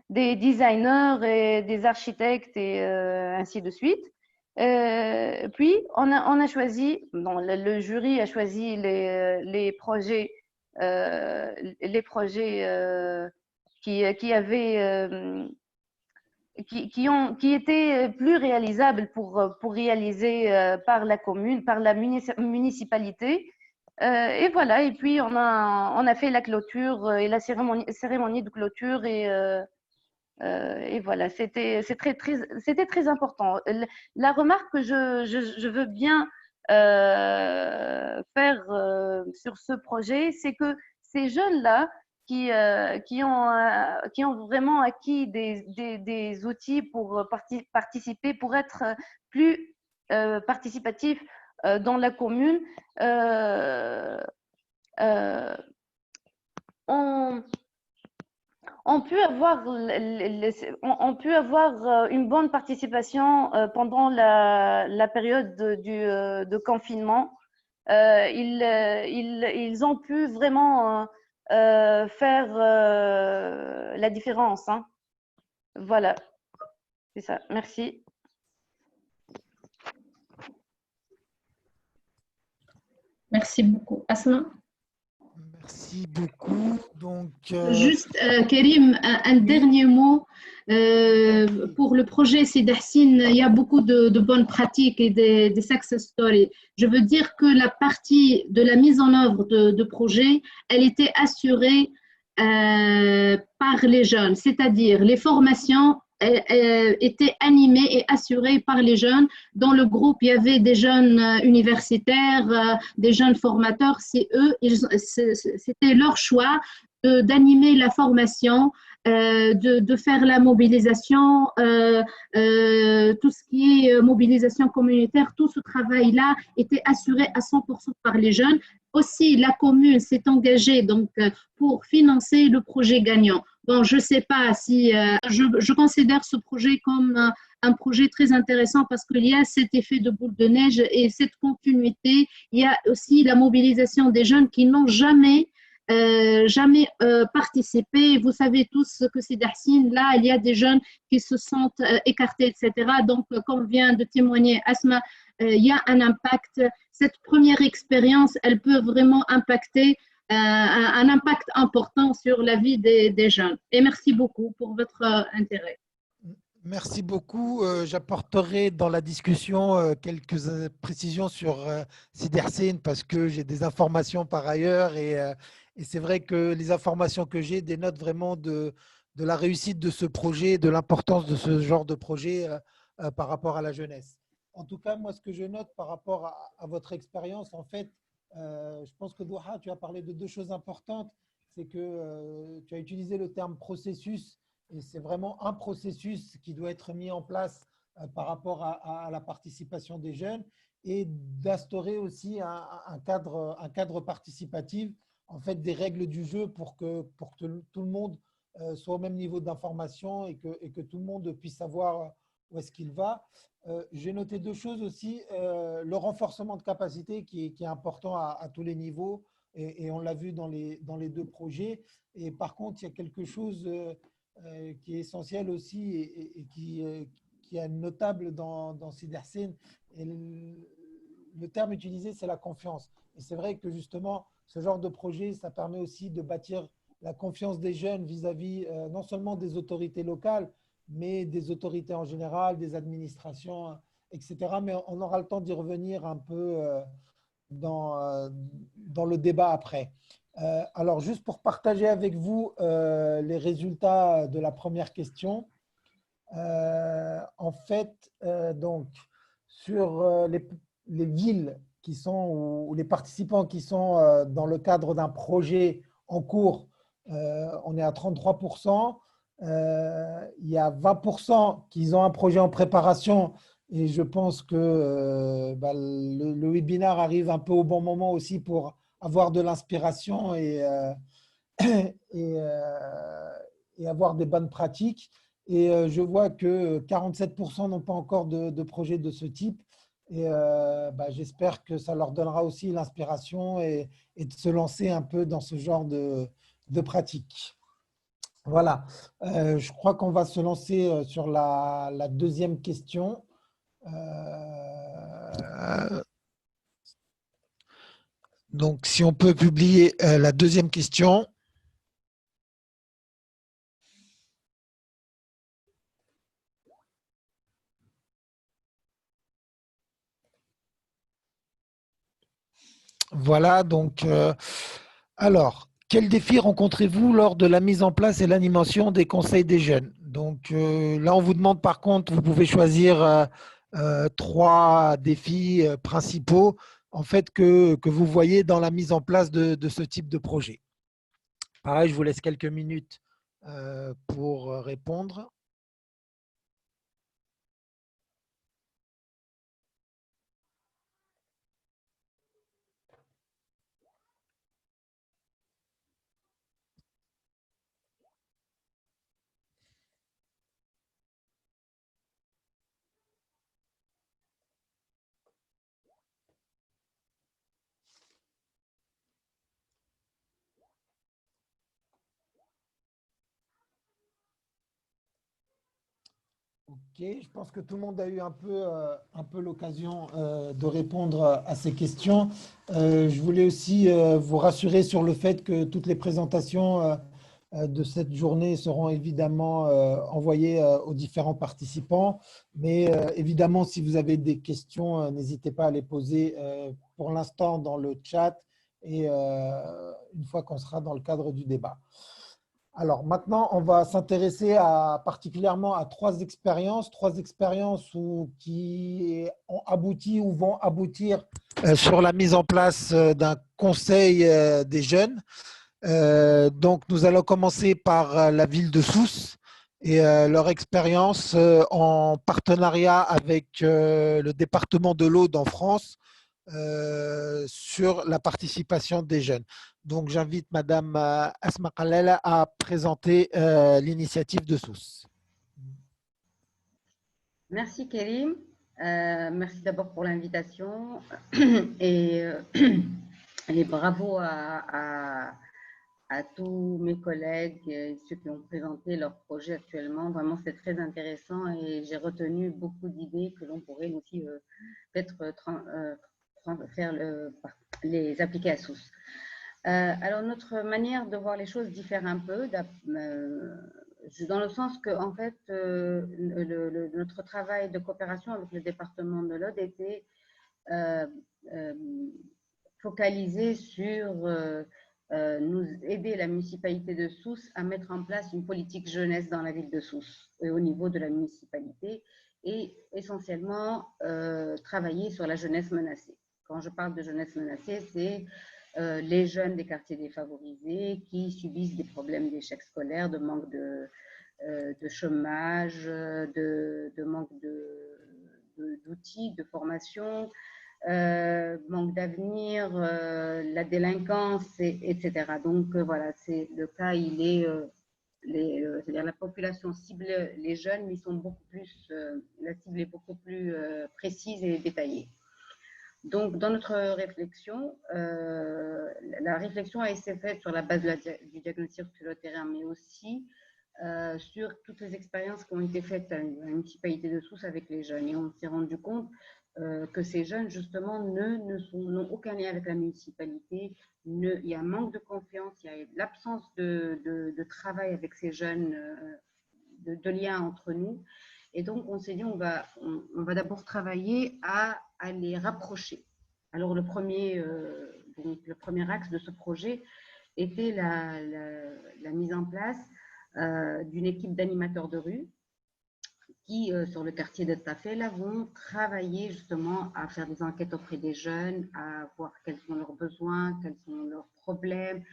S7: des designers et des architectes et ainsi de suite. Puis, on a choisi, bon, le jury a choisi les projets qui avaient, qui étaient plus réalisables pour réaliser par la commune, par la municipalité. Et voilà, et puis on a fait la clôture et la cérémonie de clôture et voilà, c'était très important. La remarque que je veux bien faire sur ce projet, c'est que ces jeunes-là qui ont vraiment acquis des outils pour participer, pour être plus participatifs dans la commune, on peut avoir une bonne participation pendant la période de confinement. Ils ont pu vraiment faire la différence. Hein. Voilà, c'est ça. Merci.
S4: Merci beaucoup. Asma?
S2: Merci beaucoup. Donc,
S4: juste, Karim, un dernier mot. Pour le projet Sidi Hassine, il y a beaucoup de bonnes pratiques et des success stories. Je veux dire que la partie de la mise en œuvre de projet, elle était assurée par les jeunes, c'est-à-dire les formations étaient animées et assurées par les jeunes. Dans le groupe, il y avait des jeunes universitaires, des jeunes formateurs, c'est eux, c'était leur choix d'animer la formation, de faire la mobilisation, tout ce qui est mobilisation communautaire, tout ce travail-là était assuré à 100% par les jeunes. Aussi, la commune s'est engagée donc, pour financer le projet gagnant. Bon, je ne sais pas si… je considère ce projet comme un projet très intéressant parce qu'il y a cet effet de boule de neige et cette continuité. Il y a aussi la mobilisation des jeunes qui n'ont jamais participé. Vous savez tous que Sidi Hassine, là, il y a des jeunes qui se sentent écartés, etc. Donc, comme vient de témoigner Asma, il y a un impact. Cette première expérience, elle peut vraiment impacter un impact important sur la vie des jeunes. Et merci beaucoup pour votre intérêt.
S2: Merci beaucoup. J'apporterai dans la discussion quelques précisions sur Sidi Hassine parce que j'ai des informations par ailleurs et c'est vrai que les informations que j'ai dénotent vraiment de la réussite de ce projet, de l'importance de ce genre de projet par rapport à la jeunesse. En tout cas, moi, ce que je note par rapport à votre expérience, en fait, je pense que Douha, tu as parlé de deux choses importantes. C'est que tu as utilisé le terme processus et c'est vraiment un processus qui doit être mis en place par rapport à la participation des jeunes et d'instaurer aussi un cadre participatif, en fait, des règles du jeu pour que tout le monde soit au même niveau d'information et que tout le monde puisse savoir où est-ce qu'il va. J'ai noté deux choses aussi, le renforcement de capacité qui est important à tous les niveaux et on l'a vu dans les deux projets. Et par contre, il y a quelque chose qui est essentiel aussi et qui est notable dans Sidi Hassine. Et le terme utilisé, c'est la confiance. Et c'est vrai que justement, ce genre de projet, ça permet aussi de bâtir la confiance des jeunes vis-à-vis non seulement des autorités locales, mais des autorités en général, des administrations, etc. Mais on aura le temps d'y revenir un peu dans le débat après. Alors, juste pour partager avec vous les résultats de la première question. En fait, donc, sur les villes qui sont, ou les participants qui sont dans le cadre d'un projet en cours, on est à 33%. Il y a 20% qui ont un projet en préparation et je pense que le webinaire arrive un peu au bon moment aussi pour avoir de l'inspiration et avoir des bonnes pratiques. Et je vois que 47% n'ont pas encore de projet de ce type. Et j'espère que ça leur donnera aussi l'inspiration et de se lancer un peu dans ce genre de pratique. Voilà, je crois qu'on va se lancer sur la deuxième question. Donc, si on peut publier la deuxième question. Voilà, donc, alors, quels défis rencontrez-vous lors de la mise en place et l'animation des conseils des jeunes? Donc, là, on vous demande par contre, vous pouvez choisir 3 défis principaux en fait, que vous voyez dans la mise en place de ce type de projet. Pareil, je vous laisse quelques minutes pour répondre. Ok, je pense que tout le monde a eu un peu l'occasion de répondre à ces questions. Je voulais aussi vous rassurer sur le fait que toutes les présentations de cette journée seront évidemment envoyées aux différents participants. Mais évidemment, si vous avez des questions, n'hésitez pas à les poser pour l'instant dans le chat et une fois qu'on sera dans le cadre du débat. Alors maintenant, on va s'intéresser particulièrement à 3 expériences qui ont abouti ou vont aboutir sur la mise en place d'un conseil des jeunes. Donc, nous allons commencer par la ville de Sousse et leur expérience en partenariat avec le département de l'Aude en France sur la participation des jeunes. Donc, j'invite Madame Asma Khalel à présenter l'initiative de Sousse.
S8: Merci Kérim. Merci d'abord pour l'invitation et bravo à tous mes collègues et ceux qui ont présenté leur projet actuellement. Vraiment, c'est très intéressant et j'ai retenu beaucoup d'idées que l'on pourrait aussi peut-être les appliquer à Sousse. Alors, notre manière de voir les choses diffère un peu, dans le sens que, en fait, notre travail de coopération avec le département de l'Aude était focalisé sur nous aider la municipalité de Sousse à mettre en place une politique jeunesse dans la ville de Sousse et au niveau de la municipalité et essentiellement travailler sur la jeunesse menacée. Quand je parle de jeunesse menacée, c'est les jeunes des quartiers défavorisés qui subissent des problèmes d'échec scolaire, de manque de chômage, de manque d'outils, de formation, manque d'avenir, la délinquance, etc. Donc voilà, c'est le cas, il est, c'est-à-dire la population cible les jeunes, mais ils sont beaucoup plus, la cible est beaucoup plus précise et détaillée. Donc, dans notre réflexion, la réflexion a été faite sur la base du diagnostic sur le terrain, mais aussi sur toutes les expériences qui ont été faites à la municipalité de Sousse avec les jeunes. Et on s'est rendu compte que ces jeunes, justement, n'ont aucun lien avec la municipalité. Il y a un manque de confiance, il y a l'absence de travail avec ces jeunes, de lien entre nous. Et donc, on s'est dit, on va d'abord travailler à les rapprocher. Alors, le premier axe de ce projet était la mise en place d'une équipe d'animateurs de rue qui, sur le quartier de Tafel, vont travailler justement à faire des enquêtes auprès des jeunes, à voir quels sont leurs besoins, quels sont leurs problèmes,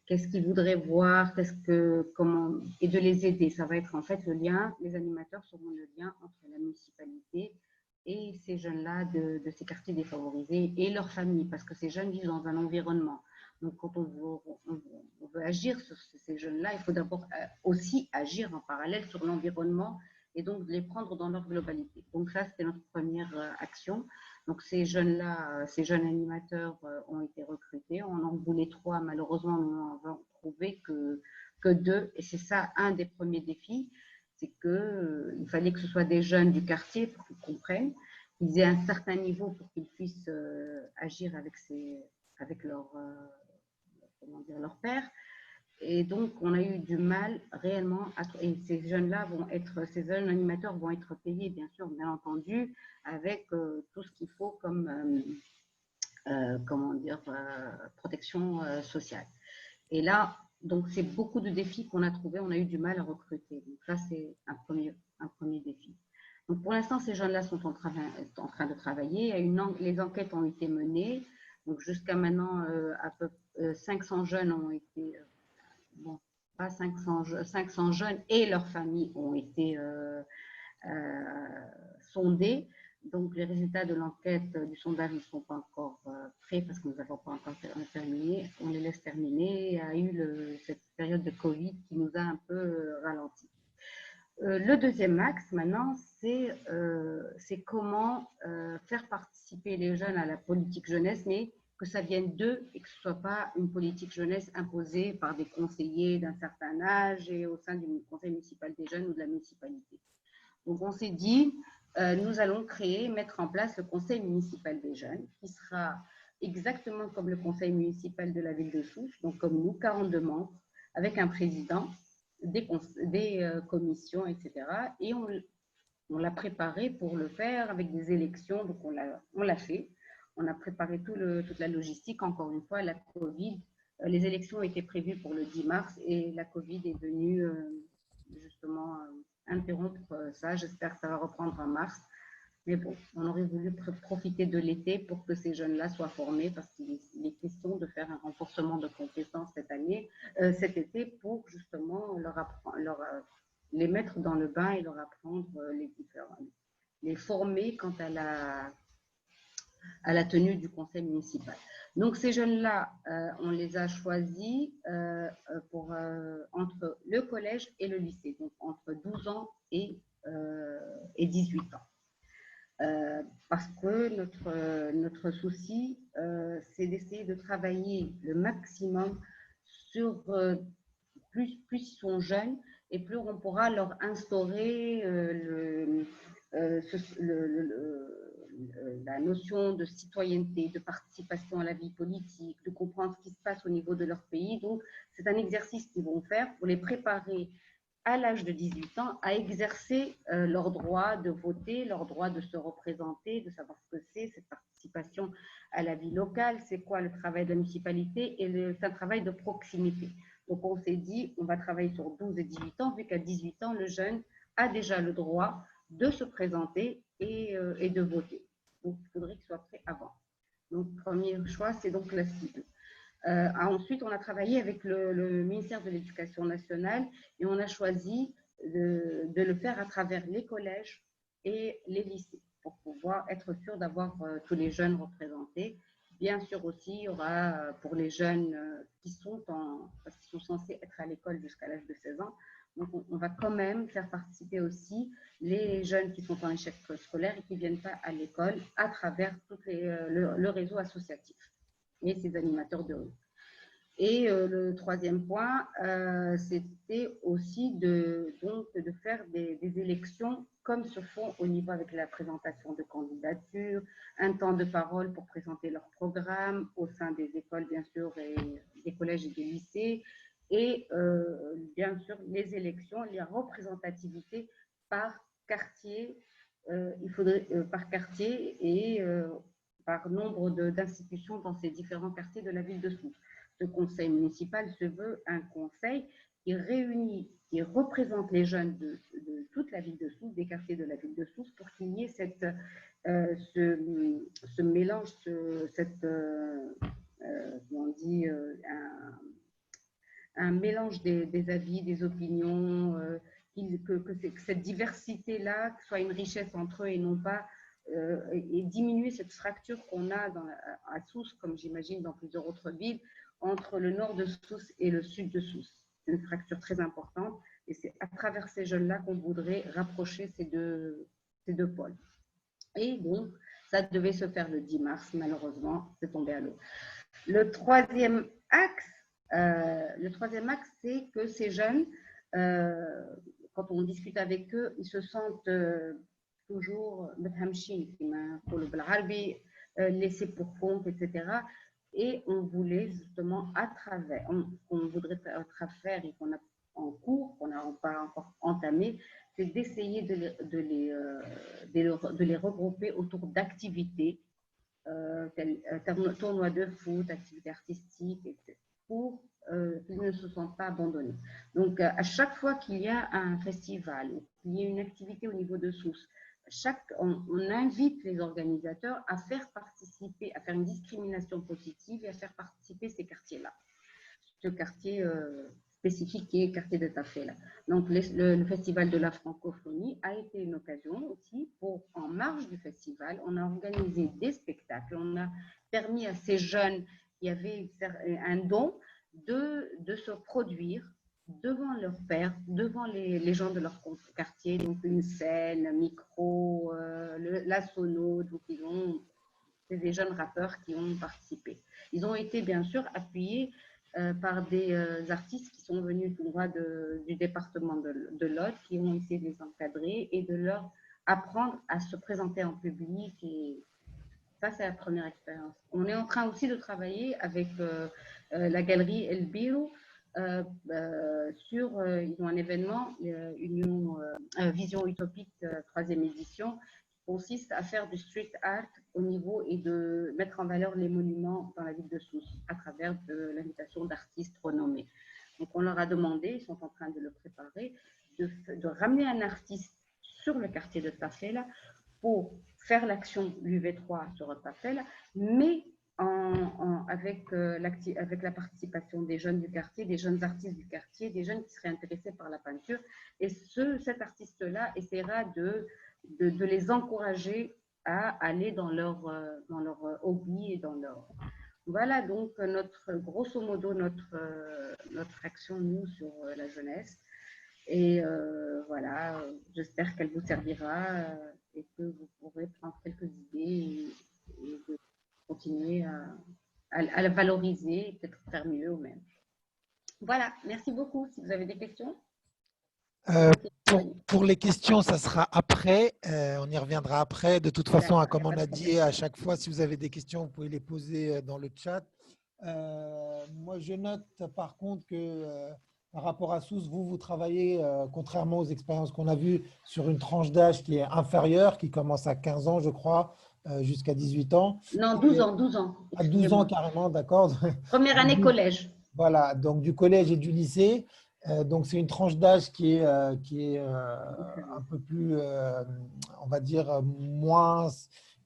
S8: qu'est-ce qu'ils voudraient voir, et de les aider. Ça va être en fait le lien, les animateurs seront le lien entre la municipalité et ces jeunes-là de ces quartiers défavorisés et leurs familles, parce que ces jeunes vivent dans un environnement. Donc, quand on veut agir sur ces jeunes-là, il faut d'abord aussi agir en parallèle sur l'environnement et donc les prendre dans leur globalité. Donc ça, c'était notre première action. Donc ces jeunes-là, ces jeunes animateurs ont été recrutés. On en voulait 3, malheureusement, nous n'en avons trouvé que 2. Et c'est ça un des premiers défis, c'est qu'il fallait que ce soit des jeunes du quartier pour qu'ils comprennent, qu'ils aient un certain niveau pour qu'ils puissent agir avec leur père. Et donc, on a eu du mal réellement et ces jeunes-là ces jeunes animateurs vont être payés, bien sûr, bien entendu, avec tout ce qu'il faut comme, protection sociale. Et là, donc, c'est beaucoup de défis qu'on a trouvés, on a eu du mal à recruter. Donc, ça, c'est un premier défi. Donc, pour l'instant, ces jeunes-là sont en train de travailler. Les enquêtes ont été menées. Donc, jusqu'à maintenant, à peu 500 jeunes ont été... pas 500 jeunes et leurs familles ont été sondés. Donc, les résultats de l'enquête, du sondage ne sont pas encore prêts parce que nous n'avons pas encore terminé. On les laisse terminer. Il y a eu cette période de Covid qui nous a un peu ralenti. Le deuxième axe, maintenant, c'est comment faire participer les jeunes à la politique jeunesse, mais que ça vienne d'eux et que ce ne soit pas une politique jeunesse imposée par des conseillers d'un certain âge et au sein du conseil municipal des jeunes ou de la municipalité. Donc, on s'est dit, nous allons mettre en place le conseil municipal des jeunes, qui sera exactement comme le conseil municipal de la ville de Sousse, donc comme nous, 42 membres, avec un président, des commissions, etc. Et on l'a préparé pour le faire avec des élections, donc on l'a fait. On a préparé toute la logistique. Encore une fois, la Covid, les élections étaient prévues pour le 10 mars et la Covid est venue justement interrompre ça. J'espère que ça va reprendre en mars. Mais bon, on aurait voulu profiter de l'été pour que ces jeunes-là soient formés parce qu'il est question de faire un renforcement de compétences cet été pour justement les mettre dans le bain et leur apprendre les former quant à la tenue du conseil municipal. Donc ces jeunes-là, on les a choisis entre le collège et le lycée, donc entre 12 ans et 18 ans. Parce que notre souci, c'est d'essayer de travailler le maximum sur plus ils sont jeunes et plus on pourra leur instaurer la notion de citoyenneté, de participation à la vie politique, de comprendre ce qui se passe au niveau de leur pays. Donc, c'est un exercice qu'ils vont faire pour les préparer à l'âge de 18 ans à exercer leur droit de voter, leur droit de se représenter, de savoir ce que c'est, cette participation à la vie locale, c'est quoi le travail de la municipalité et c'est un travail de proximité. Donc, on s'est dit, on va travailler sur 12 et 18 ans, vu qu'à 18 ans, le jeune a déjà le droit de se présenter et de voter. Donc, il faudrait qu'il soit prêt avant. Donc, premier choix, c'est donc la cible. Ensuite, on a travaillé avec le ministère de l'Éducation nationale et on a choisi de le faire à travers les collèges et les lycées pour pouvoir être sûr d'avoir tous les jeunes représentés. Bien sûr aussi, il y aura pour les jeunes parce qu'ils sont censés être à l'école jusqu'à l'âge de 16 ans. Donc, on va quand même faire participer aussi les jeunes qui sont en échec scolaire et qui ne viennent pas à l'école à travers le réseau associatif et ses animateurs de rue. Et le troisième point, c'était aussi de faire des élections comme se font au niveau avec la présentation de candidatures, un temps de parole pour présenter leur programme au sein des écoles, bien sûr, et des collèges et des lycées, et bien sûr, les élections, la représentativité par quartier, par quartier et par nombre d'institutions dans ces différents quartiers de la ville de Sousse. Ce conseil municipal se veut un conseil qui réunit, qui représente les jeunes de toute la ville de Sousse, des quartiers de la ville de Sousse, pour qu'il y ait ce mélange, un mélange des avis, des opinions, que cette diversité-là soit une richesse entre eux et non pas et diminuer cette fracture qu'on a à Sousse, comme j'imagine dans plusieurs autres villes, entre le nord de Sousse et le sud de Sousse. C'est une fracture très importante et c'est à travers ces jeunes-là qu'on voudrait rapprocher ces deux pôles. Et donc, Ça devait se faire le 10 mars, malheureusement, c'est tombé à l'eau. Le troisième axe, c'est que ces jeunes, quand on discute avec eux, ils se sentent toujours laissés pour compte, etc. Et on voulait justement on voudrait faire et qu'on a en cours, qu'on n'a pas encore entamé, c'est d'essayer de les regrouper autour d'activités, tournois de foot, activités artistiques, etc., pour qu'ils ne se sentent pas abandonnés. Donc, à chaque fois qu'il y a un festival ou qu'il y a une activité au niveau de Sousse, on invite les organisateurs à faire participer, à faire une discrimination positive et à faire participer ces quartiers-là. Ce quartier spécifique qui est le quartier de Tafela. Donc, le Festival de la francophonie a été une occasion aussi pour, en marge du festival, on a organisé des spectacles, on a permis à ces jeunes qui avaient un don de se produire devant leurs pairs, devant les gens de leur quartier, donc une scène, un micro, la sono, donc c'est des jeunes rappeurs qui ont participé. Ils ont été bien sûr appuyés par des artistes qui sont venus tout droit du département de l'Aude, qui ont essayé de les encadrer et de leur apprendre à se présenter en public. Et ça, c'est la première expérience. On est en train aussi de travailler avec la galerie El Biro sur ils ont un événement, Vision Utopique 3e édition, qui consiste à faire du street art au niveau et de mettre en valeur les monuments dans la ville de Sousse à travers l'invitation d'artistes renommés. Donc on leur a demandé, ils sont en train de le préparer, de ramener un artiste sur le quartier de Tafela pour faire l'action l'UV3 sur Tafela, mais avec la participation des jeunes du quartier, des jeunes artistes du quartier, des jeunes qui seraient intéressés par la peinture. Et cet artiste-là essaiera de les encourager à aller dans leur hobby et dans leur… Voilà donc grosso modo notre action, nous, sur la jeunesse. Et voilà, j'espère qu'elle vous servira et que vous pourrez prendre quelques idées et de continuer à la valoriser et peut-être faire mieux ou même. Voilà, merci beaucoup. Si vous avez des questions.
S2: Pour les questions, ça sera après. On y reviendra après. De toute façon, comme on a dit à chaque fois, si vous avez des questions, vous pouvez les poser dans le chat. Moi, je note par contre que par rapport à Sousse, vous travaillez, contrairement aux expériences qu'on a vues, sur une tranche d'âge qui est inférieure, qui commence à 15 ans, je crois, jusqu'à 18 ans.
S8: Non, 12 ans, 12 ans.
S2: À 12 ans carrément, d'accord.
S8: Première année collège.
S2: Voilà, donc du collège et du lycée. Donc, c'est une tranche d'âge qui est un peu plus, on va dire, moins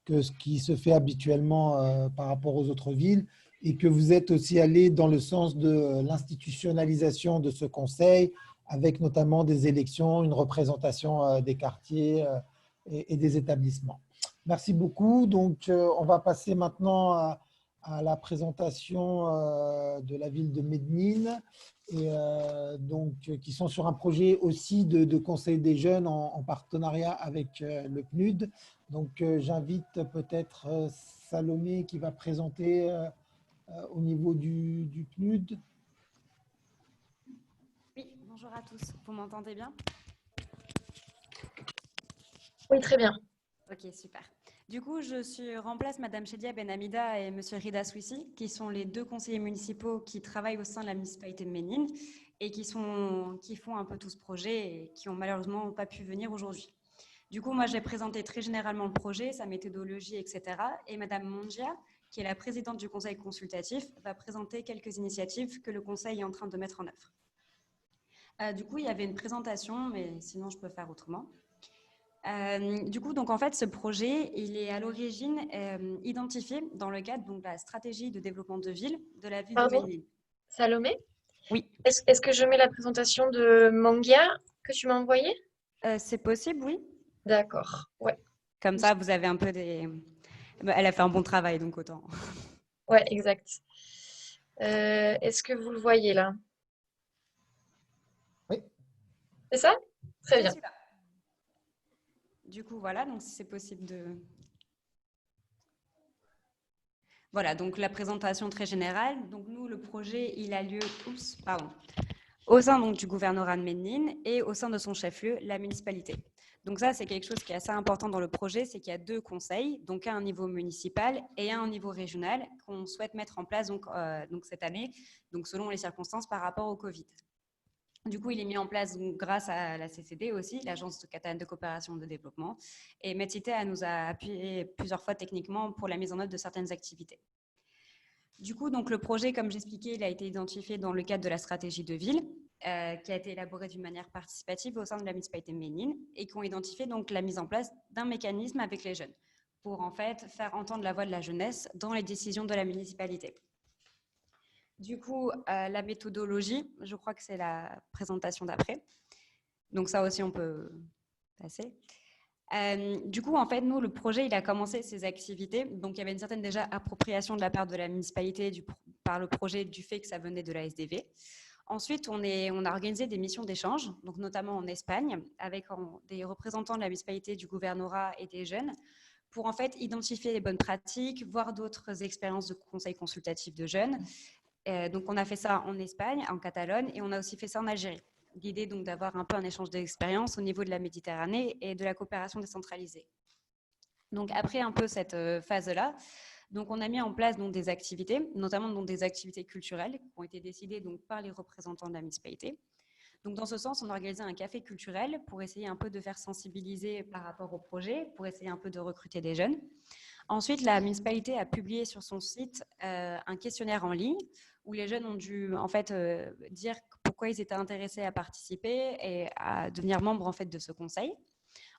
S2: que ce qui se fait habituellement par rapport aux autres villes, et que vous êtes aussi allé dans le sens de l'institutionnalisation de ce conseil, avec notamment des élections, une représentation des quartiers et des établissements. Merci beaucoup. Donc, on va passer maintenant à la présentation de la ville de Medellín, et donc qui sont sur un projet aussi de conseil des jeunes en partenariat avec le PNUD. Donc, j'invite peut-être Salomé qui va présenter au niveau du PNUD.
S9: Oui, bonjour à tous. Vous m'entendez bien?
S3: Oui, très bien.
S9: Ok, super. Du coup, je remplace Madame Chedia Benhamida et Monsieur Rida Swissi, qui sont les deux conseillers municipaux qui travaillent au sein de la municipalité de Medellín et qui font un peu tout ce projet et qui ont malheureusement pas pu venir aujourd'hui. Du coup, moi, j'ai présenté très généralement le projet, sa méthodologie, etc. Et Madame Mongia, qui est la présidente du conseil consultatif, va présenter quelques initiatives que le conseil est en train de mettre en œuvre. Du coup, il y avait une présentation, mais sinon, je peux faire autrement. Du coup, donc en fait, ce projet, il est à l'origine identifié dans le cadre de la stratégie de développement de ville de la ville de Medellín.
S3: Salomé?
S9: Oui.
S3: Est-ce que je mets la présentation de Mangia que tu m'as envoyée?
S9: C'est possible, oui.
S3: D'accord, ouais.
S9: Comme ça, vous avez un peu des… Elle a fait un bon travail, donc autant.
S3: Ouais, exact. Est-ce que vous le voyez là?
S2: Oui.
S3: C'est ça? Très bien.
S9: Du coup, voilà, donc si c'est possible de… voilà, donc la présentation très générale. Donc nous, le projet, il a lieu au sein donc, du gouvernorat de Ménine et au sein de son chef-lieu, la municipalité. Donc ça, c'est quelque chose qui est assez important dans le projet, c'est qu'il y a 2 conseils, donc un au niveau municipal et un au niveau régional, qu'on souhaite mettre en place donc cette année, donc selon les circonstances par rapport au Covid. Du coup, il est mis en place donc, grâce à la CCD aussi, l'Agence catalane de coopération de développement, et Medcité nous a appuyé plusieurs fois techniquement pour la mise en œuvre de certaines activités. Du coup, donc, le projet, comme j'expliquais, il a été identifié dans le cadre de la stratégie de ville, qui a été élaborée d'une manière participative au sein de la municipalité de Ménine et qui ont identifié donc, la mise en place d'un mécanisme avec les jeunes pour en fait faire entendre la voix de la jeunesse dans les décisions de la municipalité. Du coup, la méthodologie, je crois que c'est la présentation d'après. Donc ça aussi, on peut passer. Du coup, en fait, nous, le projet, il a commencé ses activités. Donc, il y avait une certaine déjà appropriation de la part de la municipalité par le projet du fait que ça venait de la SDV. Ensuite, on a organisé des missions d'échange, donc notamment en Espagne, avec des représentants de la municipalité, du gouvernorat et des jeunes, pour en fait identifier les bonnes pratiques, voir d'autres expériences de conseils consultatifs de jeunes. Donc, on a fait ça en Espagne, en Catalogne, et on a aussi fait ça en Algérie. L'idée, donc, d'avoir un peu un échange d'expériences au niveau de la Méditerranée et de la coopération décentralisée. Donc, après un peu cette phase-là, donc, on a mis en place donc, des activités, notamment donc, des activités culturelles qui ont été décidées donc, par les représentants de la municipalité. Donc, dans ce sens, on a organisé un café culturel pour essayer un peu de faire sensibiliser par rapport au projet, pour essayer un peu de recruter des jeunes. Ensuite, la municipalité a publié sur son site un questionnaire en ligne où les jeunes ont dû en fait dire pourquoi ils étaient intéressés à participer et à devenir membres en fait de ce conseil.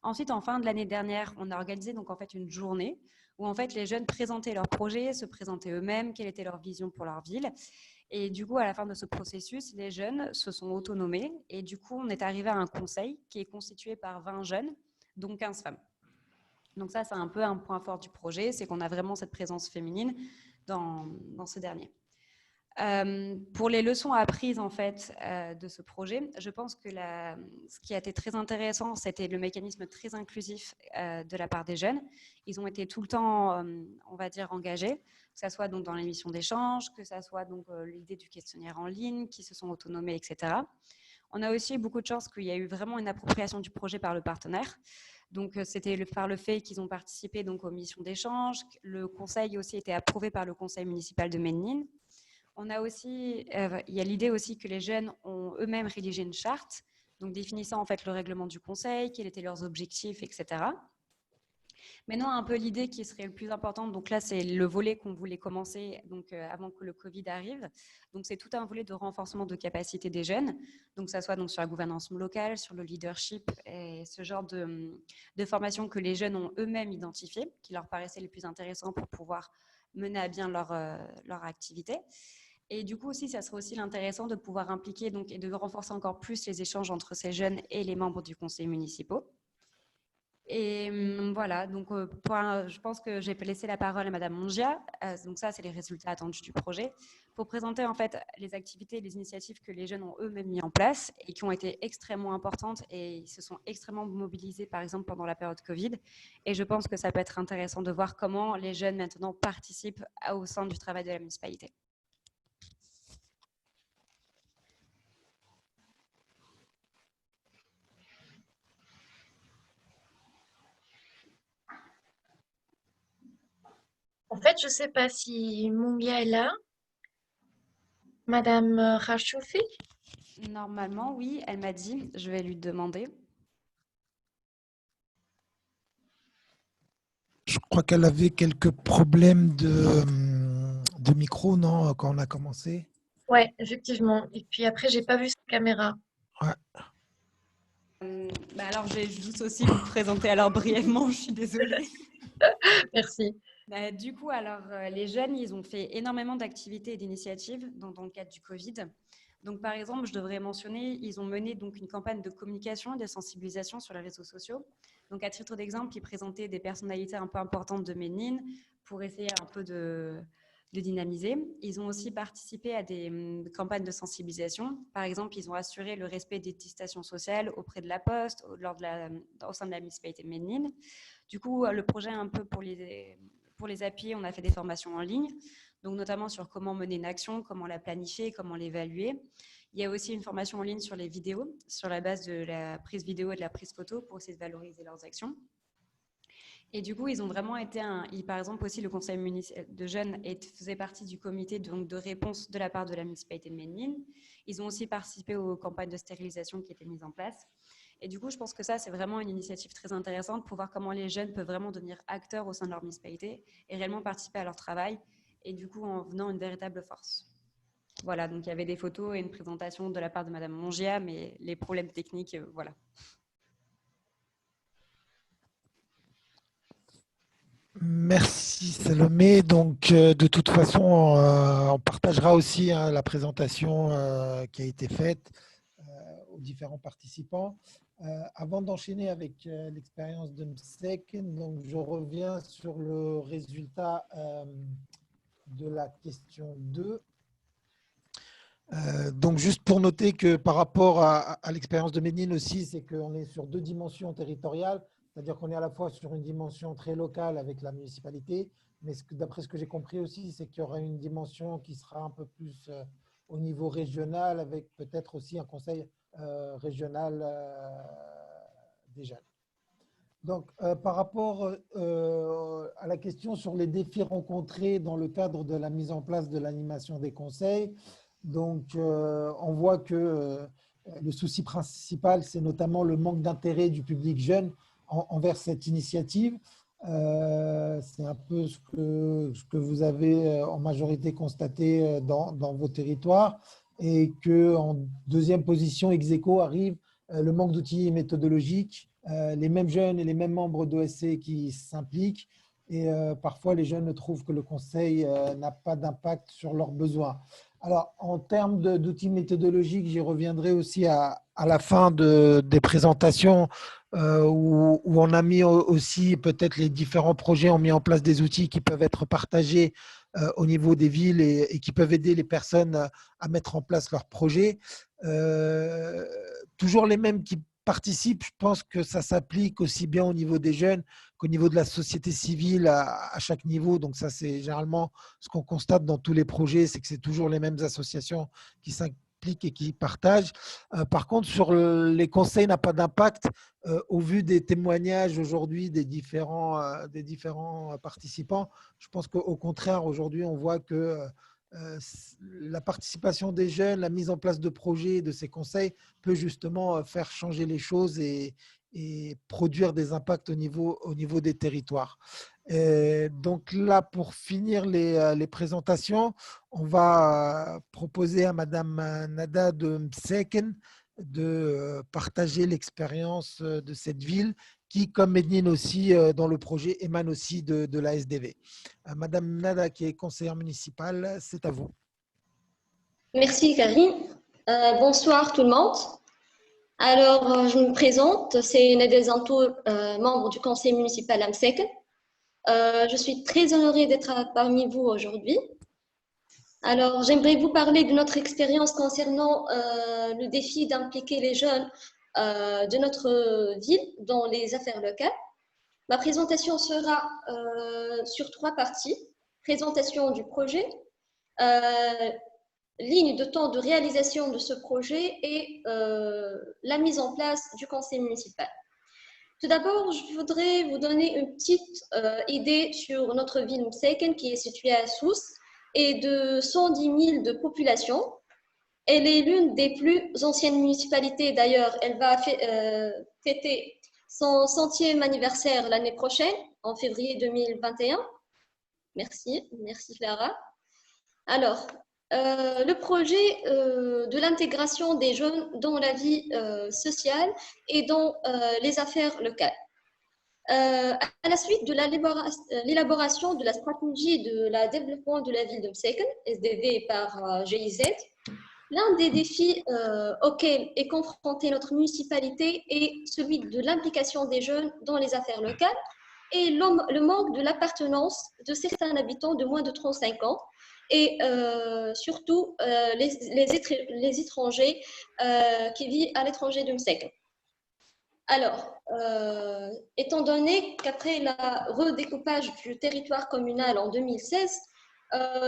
S9: Ensuite, en fin de l'année dernière, on a organisé donc en fait une journée où en fait les jeunes présentaient leurs projets, se présentaient eux-mêmes, quelle était leur vision pour leur ville. Et du coup, à la fin de ce processus, les jeunes se sont autonomés et du coup, on est arrivé à un conseil qui est constitué par 20 jeunes, dont 15 femmes. Donc ça, c'est un peu un point fort du projet, c'est qu'on a vraiment cette présence féminine dans ce dernier. Pour les leçons apprises en fait de ce projet, je pense que ce qui a été très intéressant, c'était le mécanisme très inclusif de la part des jeunes. Ils ont été tout le temps, on va dire, engagés, que ce soit donc dans les missions d'échange, que ce soit donc l'idée du questionnaire en ligne, qui se sont autonomés, etc. On a aussi eu beaucoup de chance qu'il y a eu vraiment une appropriation du projet par le partenaire. Donc, c'était par le fait qu'ils ont participé donc, aux missions d'échange. Le conseil aussi été approuvé par le conseil municipal de Ménine. On a aussi, il y a l'idée aussi que les jeunes ont eux-mêmes rédigé une charte, donc définissant en fait le règlement du conseil, quels étaient leurs objectifs, etc. Maintenant, un peu l'idée qui serait le plus importante, donc là, c'est le volet qu'on voulait commencer donc, avant que le Covid arrive. Donc, c'est tout un volet de renforcement de capacité des jeunes, donc ça soit donc sur la gouvernance locale, sur le leadership et ce genre de formation que les jeunes ont eux-mêmes identifié, qui leur paraissaient les plus intéressants pour pouvoir mener à bien leur activité. Et du coup aussi, ça serait aussi intéressant de pouvoir impliquer donc, et de renforcer encore plus les échanges entre ces jeunes et les membres du conseil municipal. Et voilà, donc je pense que j'ai laissé la parole à Madame Mongia. Donc ça, c'est les résultats attendus du projet, pour présenter en fait les activités et les initiatives que les jeunes ont eux-mêmes mis en place et qui ont été extrêmement importantes et ils se sont extrêmement mobilisés, par exemple, pendant la période Covid. Et je pense que ça peut être intéressant de voir comment les jeunes maintenant participent au sein du travail de la municipalité.
S3: En fait, je ne sais pas si Moumia est là. Madame Rachoufi?
S9: Normalement, oui, elle m'a dit. Je vais lui demander.
S2: Je crois qu'elle avait quelques problèmes de micro, non, quand on a commencé.
S3: Ouais, effectivement. Et puis après, j'ai pas vu sa caméra.
S2: Ouais.
S9: Alors, je vais juste aussi vous présenter alors brièvement, je suis désolée.
S3: Merci.
S9: Du coup, alors, les jeunes, ils ont fait énormément d'activités et d'initiatives dans le cadre du Covid. Donc, par exemple, je devrais mentionner, ils ont mené donc une campagne de communication et de sensibilisation sur les réseaux sociaux. Donc, à titre d'exemple, ils présentaient des personnalités un peu importantes de Ménine pour essayer un peu de dynamiser. Ils ont aussi participé à des campagnes de sensibilisation. Par exemple, ils ont assuré le respect des distanciations sociales auprès de la Poste, au sein de la municipalité de Ménine. Du coup, le projet un peu pour pour les appuyer, on a fait des formations en ligne, donc notamment sur comment mener une action, comment la planifier, comment l'évaluer. Il y a aussi une formation en ligne sur les vidéos, sur la base de la prise vidéo et de la prise photo pour essayer de valoriser leurs actions. Et du coup, ils ont vraiment été par exemple aussi le conseil de jeunes faisait partie du comité donc, de réponse de la part de la municipalité de Ménine. Ils ont aussi participé aux campagnes de stérilisation qui étaient mises en place. Et du coup, je pense que ça, c'est vraiment une initiative très intéressante pour voir comment les jeunes peuvent vraiment devenir acteurs au sein de leur municipalité et réellement participer à leur travail et du coup en venant une véritable force. Voilà, donc il y avait des photos et une présentation de la part de Madame Mongia, mais les problèmes techniques, voilà.
S2: Merci Salomé. Donc, de toute façon, on partagera aussi la présentation qui a été faite aux différents participants. Avant d'enchaîner avec l'expérience de MSEC, donc je reviens sur le résultat de la question 2. Donc, juste pour noter que par rapport à l'expérience de Ménine aussi, c'est qu'on est sur 2 dimensions territoriales. C'est-à-dire qu'on est à la fois sur une dimension très locale avec la municipalité, mais d'après ce que j'ai compris aussi, c'est qu'il y aura une dimension qui sera un peu plus au niveau régional, avec peut-être aussi un conseil régional des jeunes. Donc, par rapport à la question sur les défis rencontrés dans le cadre de la mise en place de l'animation des conseils, donc on voit que le souci principal, c'est notamment le manque d'intérêt du public jeune envers cette initiative. C'est un peu ce que vous avez en majorité constaté dans vos territoires, et qu'en deuxième position, ex aequo arrive le manque d'outils méthodologiques, les mêmes jeunes et les mêmes membres d'OSC qui s'impliquent, et parfois les jeunes trouvent que le conseil n'a pas d'impact sur leurs besoins. Alors, en termes d'outils méthodologiques, j'y reviendrai aussi à la fin des présentations où on a mis aussi, peut-être les différents projets ont mis en place des outils qui peuvent être partagés au niveau des villes et qui peuvent aider les personnes à mettre en place leurs projets. Toujours les mêmes qui participent, je pense que ça s'applique aussi bien au niveau des jeunes qu'au niveau de la société civile à chaque niveau. Donc ça, c'est généralement ce qu'on constate dans tous les projets, c'est que c'est toujours les mêmes associations qui s'impliquent et qui partagent. Par contre, sur les conseils n'a pas d'impact au vu des témoignages aujourd'hui des différents participants. Je pense qu'au contraire, aujourd'hui, on voit que la participation des jeunes, la mise en place de projets, de ces conseils peut justement faire changer les choses et produire des impacts au niveau des territoires. Donc là, pour finir les présentations, on va proposer à Madame Nada de Mseken de partager l'expérience de cette ville qui, comme Ménine aussi, dans le projet, émane aussi de la SDV. Madame Nada, qui est conseillère municipale, c'est à vous.
S10: Merci Karine. Bonsoir tout le monde. Alors, je me présente, c'est Nada Zantour, membre du conseil municipal Amseken. Je suis très honorée d'être parmi vous aujourd'hui. Alors, j'aimerais vous parler de notre expérience concernant le défi d'impliquer les jeunes de notre ville dans les affaires locales. Ma présentation sera sur 3 parties. Présentation du projet, ligne de temps de réalisation de ce projet et la mise en place du conseil municipal. Tout d'abord, je voudrais vous donner une petite idée sur notre ville Mseken qui est située à Sousse et de 110 000 de population. Elle est l'une des plus anciennes municipalités. D'ailleurs, elle va fêter son 100e anniversaire l'année prochaine, en février 2021. Merci Clara. Alors, le projet de l'intégration des jeunes dans la vie sociale et dans les affaires locales. À la suite de l'élaboration de la stratégie de la développement de la ville de Mseken, SDV par GIZ, l'un des défis auxquels est confrontée notre municipalité est celui de l'implication des jeunes dans les affaires locales et le manque de l'appartenance de certains habitants de moins de 35 ans et surtout les étrangers qui vivent à l'étranger de Mseken. Alors, étant donné qu'après le redécoupage du territoire communal en 2016,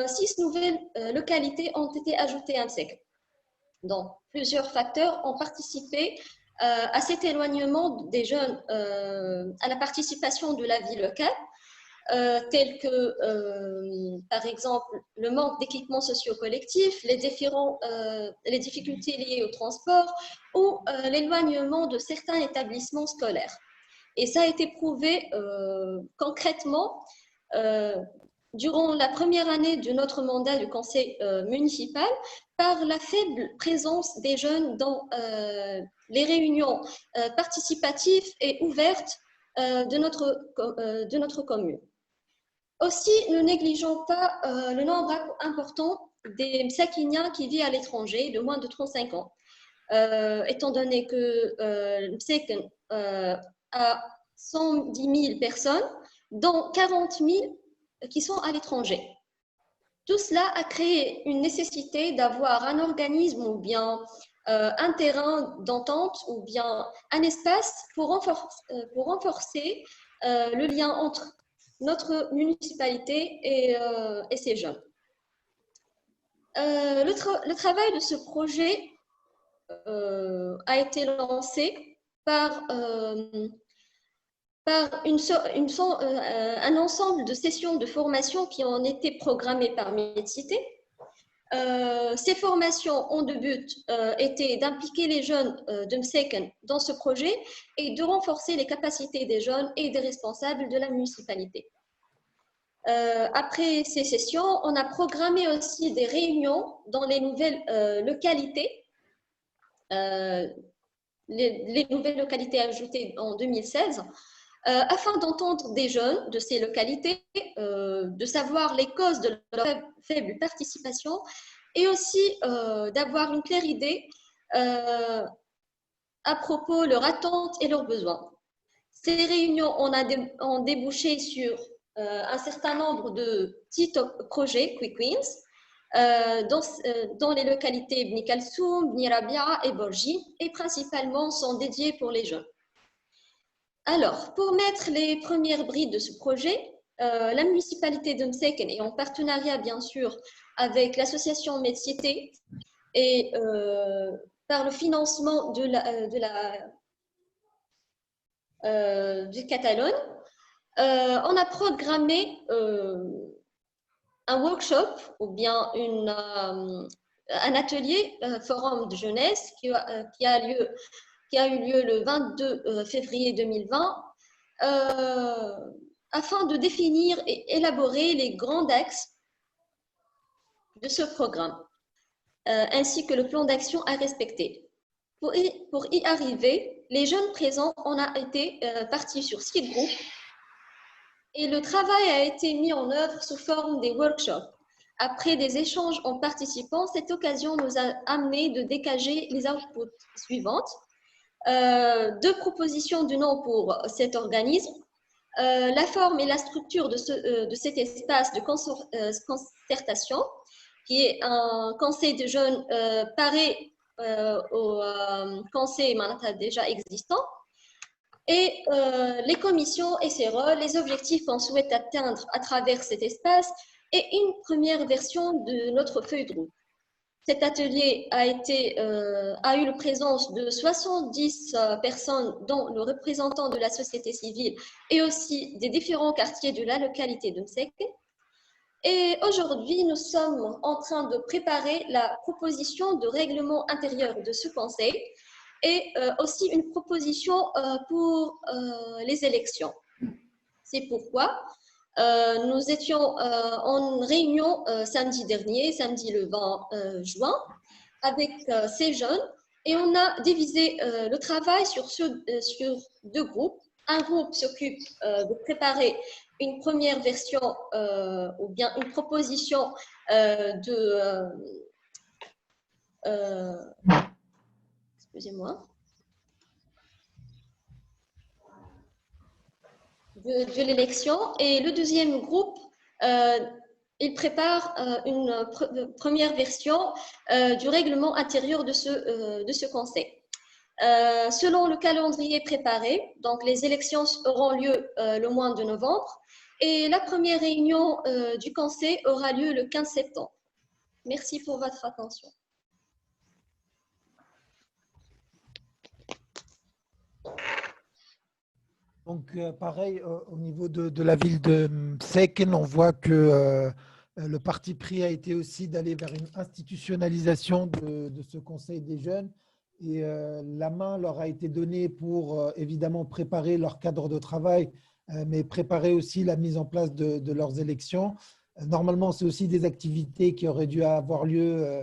S10: 6 nouvelles localités ont été ajoutées à MSEC. Donc, plusieurs facteurs ont participé à cet éloignement des jeunes, à la participation de la vie locale, tels que, par exemple, le manque d'équipements socio-collectifs, les difficultés liées au transport ou l'éloignement de certains établissements scolaires. Et ça a été prouvé concrètement durant la première année de notre mandat du conseil municipal par la faible présence des jeunes dans les réunions participatives et ouvertes de notre commune. Aussi, ne négligeons pas le nombre important des Msakiniens qui vivent à l'étranger de moins de 35 ans, étant donné que Msaken a 110 000 personnes, dont 40 000 qui sont à l'étranger. Tout cela a créé une nécessité d'avoir un organisme ou bien un terrain d'entente ou bien un espace pour renforcer le lien entre notre municipalité et ces jeunes. Le travail de ce projet a été lancé par un ensemble de sessions de formation qui ont été programmées par Medcité. Ces formations ont de but été d'impliquer les jeunes de Mseken dans ce projet et de renforcer les capacités des jeunes et des responsables de la municipalité. Après ces sessions, on a programmé aussi des réunions dans les nouvelles localités, les nouvelles localités ajoutées en 2016, afin d'entendre des jeunes de ces localités, de savoir les causes de leur faible participation et aussi d'avoir une claire idée à propos de leurs attentes et leurs besoins. Ces réunions ont débouché sur un certain nombre de petits projets Quick Wins dans les localités Bni Kalsoum, Bni Rabia et Borji, et principalement sont dédiés pour les jeunes. Alors, pour mettre les premières brides de ce projet, la municipalité de Mseken, et en partenariat bien sûr avec l'association Medcité et par le financement de Catalogne, on a programmé un workshop ou bien un atelier, forum de jeunesse qui a eu lieu le 22 février 2020 afin de définir et élaborer les grands axes de ce programme, ainsi que le plan d'action à respecter. Pour y arriver, les jeunes présents, on a été partis sur 6 groupes et le travail a été mis en œuvre sous forme des workshops. Après des échanges en participants, cette occasion nous a amené de dégager les outputs suivantes. 2 propositions de nom pour cet organisme, la forme et la structure de cet espace de concertation, qui est un conseil de jeunes paré au conseil Manata déjà existant, et les commissions et ses rôles, les objectifs qu'on souhaite atteindre à travers cet espace, et une première version de notre feuille de route. Cet atelier a eu la présence de 70 personnes, dont le représentant de la société civile et aussi des différents quartiers de la localité de Mseken. Et aujourd'hui, nous sommes en train de préparer la proposition de règlement intérieur de ce conseil et aussi une proposition pour les élections. C'est pourquoi nous étions en réunion samedi dernier, samedi le 20 juin, avec ces jeunes et on a divisé le travail sur 2 groupes. Un groupe s'occupe de préparer une première version ou bien une proposition excusez-moi, de l'élection, et le deuxième groupe, il prépare une première version du règlement intérieur de ce conseil. selon le calendrier préparé. Donc, les élections auront lieu le mois de novembre et la première réunion du Conseil aura lieu le 15 septembre. Merci pour votre attention.
S2: Donc, pareil, au niveau de la ville de Mseken, on voit que le parti pris a été aussi d'aller vers une institutionnalisation de ce Conseil des jeunes. Et la main leur a été donnée pour évidemment préparer leur cadre de travail, mais préparer aussi la mise en place de leurs élections. Normalement, c'est aussi des activités qui auraient dû avoir lieu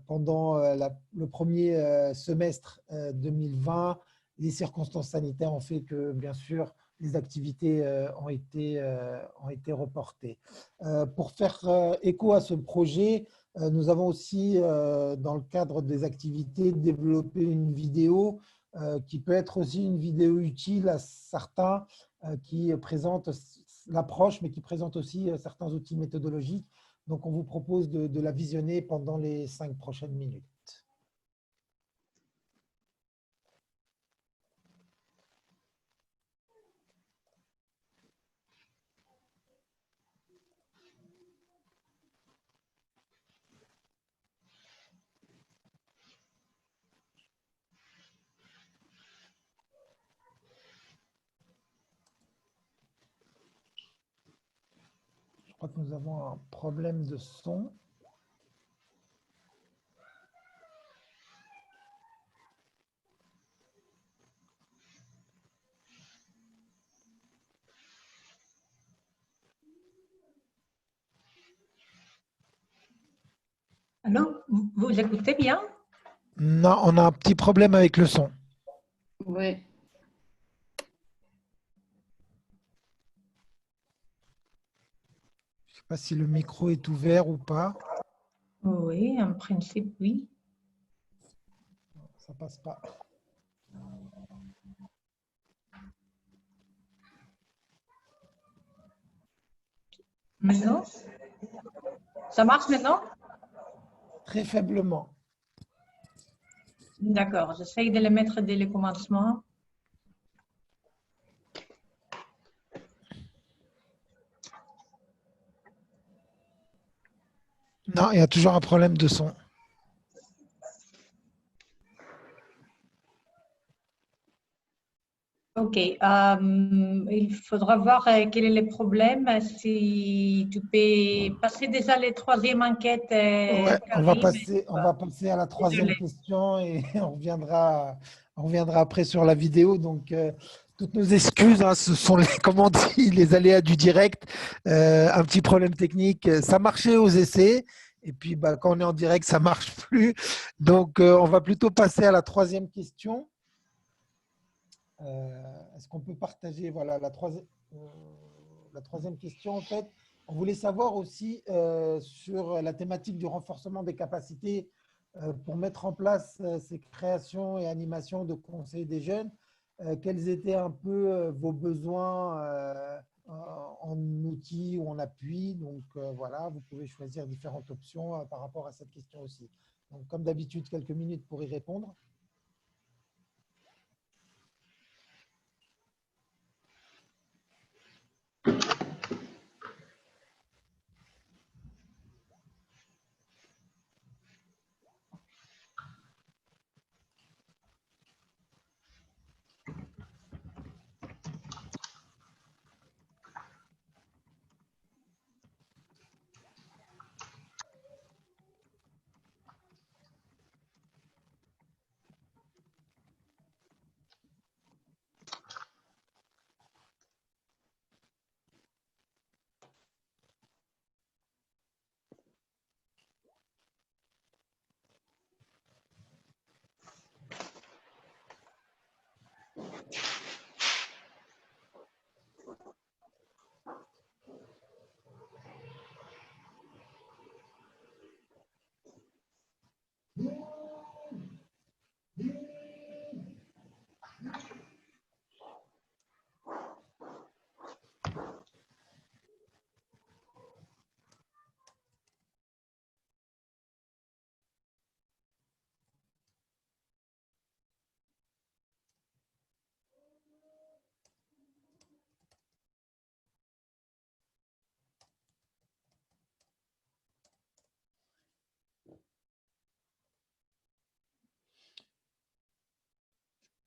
S2: pendant le premier semestre 2020. Les circonstances sanitaires ont fait que, bien sûr, les activités ont été reportées. Pour faire écho à ce projet, nous avons aussi, dans le cadre des activités, développé une vidéo qui peut être aussi une vidéo utile à certains qui présentent l'approche, mais qui présente aussi certains outils méthodologiques. Donc, on vous propose de la visionner pendant les 5 prochaines minutes. Je crois que nous avons un problème de son.
S1: Allô, vous écoutez bien?
S2: Non, on a un petit problème avec le son.
S4: Oui.
S2: Je ne sais pas si le micro est ouvert ou pas.
S1: Oui, en principe, oui.
S2: Ça ne passe pas.
S1: Maintenant? Ça marche maintenant?
S2: Très faiblement.
S1: D'accord, j'essaye de le mettre dès le commencement.
S2: Non, il y a toujours un problème de son.
S1: Ok, il faudra voir quel est le problème. Si tu peux passer déjà les troisième enquête.
S2: Ouais, on va passer à la troisième
S1: Désolée.
S2: question et on reviendra après sur la vidéo. Donc, toutes nos excuses, hein, ce sont les, comme on dit, les aléas du direct. Un petit problème technique. Ça marchait aux essais. Et puis, bah, quand on est en direct, ça ne marche plus. Donc, on va plutôt passer à la troisième question. Est-ce qu'on peut partager voilà, la troisième question, en fait, on voulait savoir aussi sur la thématique du renforcement des capacités pour mettre en place ces créations et animations de conseils des jeunes. Quels étaient un peu vos besoins en outils ou en appui? Donc voilà, vous pouvez choisir différentes options par rapport à cette question aussi. Donc, comme d'habitude, quelques minutes pour y répondre.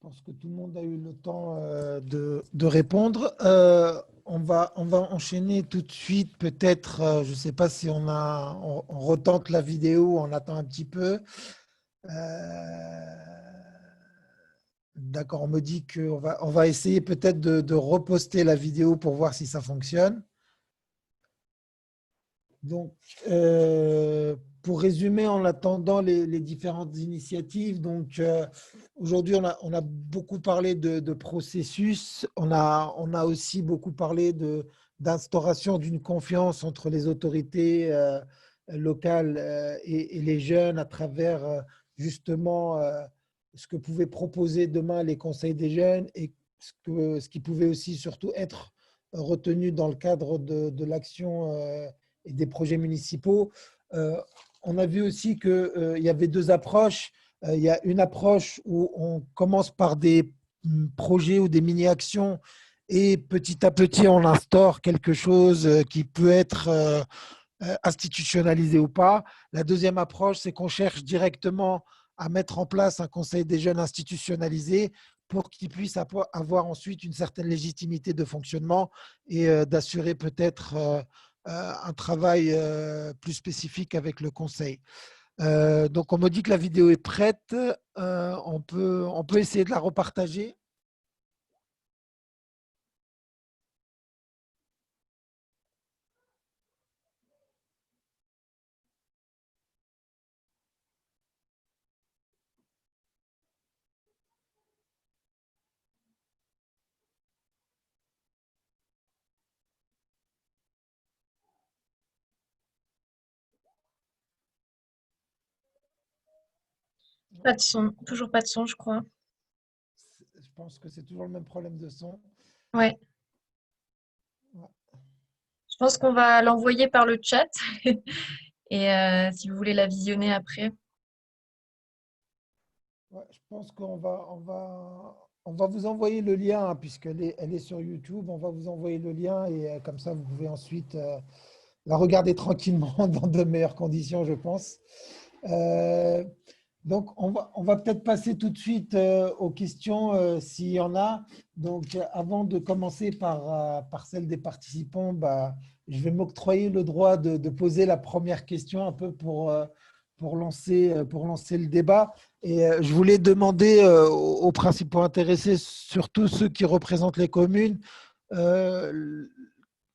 S2: pense que tout le monde a eu le temps de répondre. On va enchaîner tout de suite. Peut-être, je ne sais pas si on retente la vidéo, on attend un petit peu. D'accord, on me dit qu'on va essayer peut-être de reposter la vidéo pour voir si ça fonctionne. Donc, pour résumer, en attendant les différentes initiatives, donc aujourd'hui, on a beaucoup parlé de processus, on a aussi beaucoup parlé d'instauration d'une confiance entre les autorités locales et les jeunes à travers justement ce que pouvaient proposer demain les conseils des jeunes et ce qui pouvait aussi surtout être retenu dans le cadre de l'action et des projets municipaux. On a vu aussi qu'il y avait deux approches. Il y a une approche où on commence par des projets ou des mini-actions et petit à petit, on instaure quelque chose qui peut être institutionnalisé ou pas. La deuxième approche, c'est qu'on cherche directement à mettre en place un conseil des jeunes institutionnalisé pour qu'il puisse avoir ensuite une certaine légitimité de fonctionnement et d'assurer peut-être un travail plus spécifique avec le conseil. Donc, on me dit que la vidéo est prête. On peut essayer de la repartager.
S3: Pas de son, toujours pas de son, je crois.
S2: Je pense que c'est toujours le même problème de son.
S3: Ouais. Je pense qu'on va l'envoyer par le chat et si vous voulez la visionner après.
S2: Ouais, je pense qu'on on va vous envoyer le lien, hein, puisqu'elle elle est sur YouTube. On va vous envoyer le lien et comme ça, vous pouvez ensuite la regarder tranquillement dans de meilleures conditions, je pense. Donc, on va peut-être passer tout de suite aux questions s'il y en a. Donc, avant de commencer par celle des participants, je vais m'octroyer le droit de poser la première question un peu pour lancer le débat. Et je voulais demander aux principaux intéressés, surtout ceux qui représentent les communes,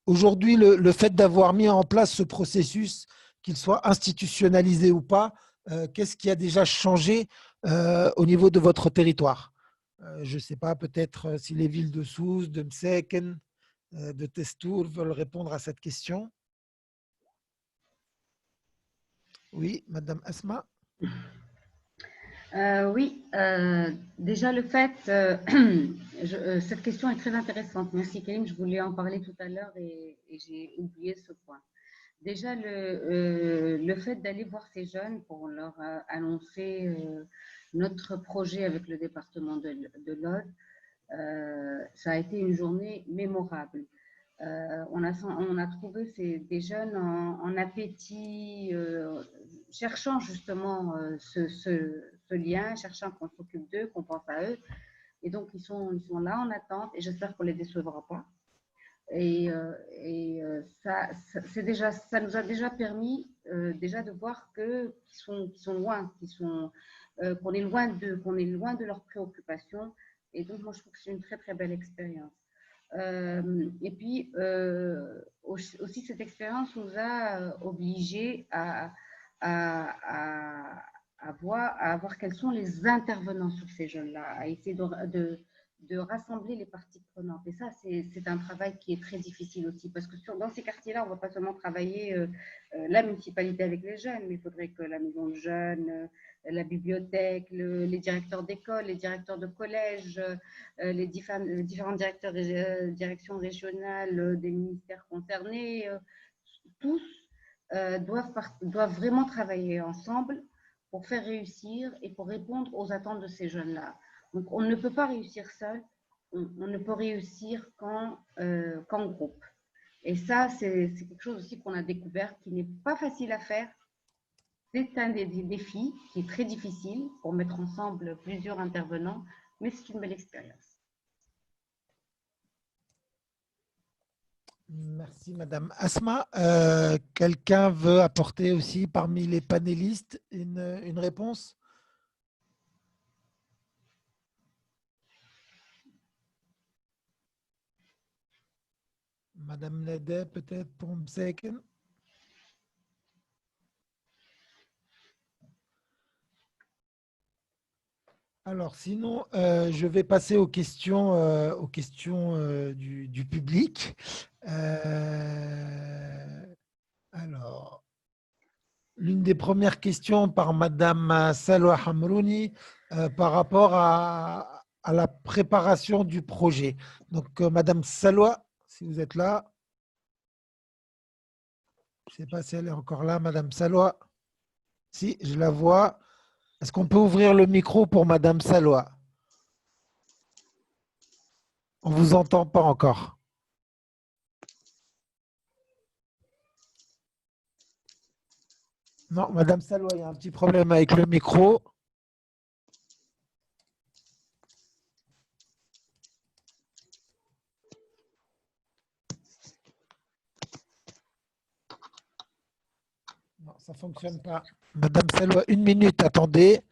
S2: aujourd'hui, le fait d'avoir mis en place ce processus, qu'il soit institutionnalisé ou pas, qu'est-ce qui a déjà changé au niveau de votre territoire? Je ne sais pas, peut-être si les villes de Sousse, de Mseken, de Testour veulent répondre à cette question. Oui, Madame Asma.
S8: Oui, déjà le fait, cette question est très intéressante. Merci Karim, je voulais en parler tout à l'heure et j'ai oublié ce point. Déjà, le fait d'aller voir ces jeunes pour leur annoncer notre projet avec le département de l'Aude, ça a été une journée mémorable. On a trouvé des jeunes en appétit, cherchant justement ce lien, cherchant qu'on s'occupe d'eux, qu'on pense à eux. Et donc, ils sont là en attente et j'espère qu'on ne les décevra pas. Et ça nous a déjà permis déjà de voir qu'ils sont loin, qu'on est loin d'eux, qu'on est loin de leurs préoccupations. Et donc, moi, je trouve que c'est une très, très belle expérience. Et puis, aussi, cette expérience nous a obligés à voir quels sont les intervenants sur ces jeunes-là, à essayer de rassembler les parties prenantes. Et ça, c'est un travail qui est très difficile aussi, parce que dans ces quartiers-là, on ne va pas seulement travailler la municipalité avec les jeunes, mais il faudrait que la maison de jeunes, la bibliothèque, les directeurs d'école, les directeurs de collège, les différents directeurs des directions régionales des ministères concernés, tous doivent vraiment travailler ensemble pour faire réussir et pour répondre aux attentes de ces jeunes-là. Donc, on ne peut pas réussir seul, on ne peut réussir qu'en groupe. Et ça, c'est quelque chose aussi qu'on a découvert qui n'est pas facile à faire. C'est un des défis qui est très difficile pour mettre ensemble plusieurs intervenants, mais c'est une belle expérience.
S2: Merci, Madame Asma. Quelqu'un veut apporter aussi parmi les panélistes une réponse? Madame Nede, peut-être pour Mseken. Alors, sinon, je vais passer aux questions du public. Alors, l'une des premières questions par Madame Salwa Hamrouni par rapport à la préparation du projet. Donc, Madame Salwa, si vous êtes là. Je ne sais pas si elle est encore là, Madame Salwa. Si, je la vois. Est-ce qu'on peut ouvrir le micro pour Madame Salwa? On ne vous entend pas encore. Non, Madame Salwa, il y a un petit problème avec le micro. Non, ça ne fonctionne pas. Madame Salwa, 1 minute, attendez.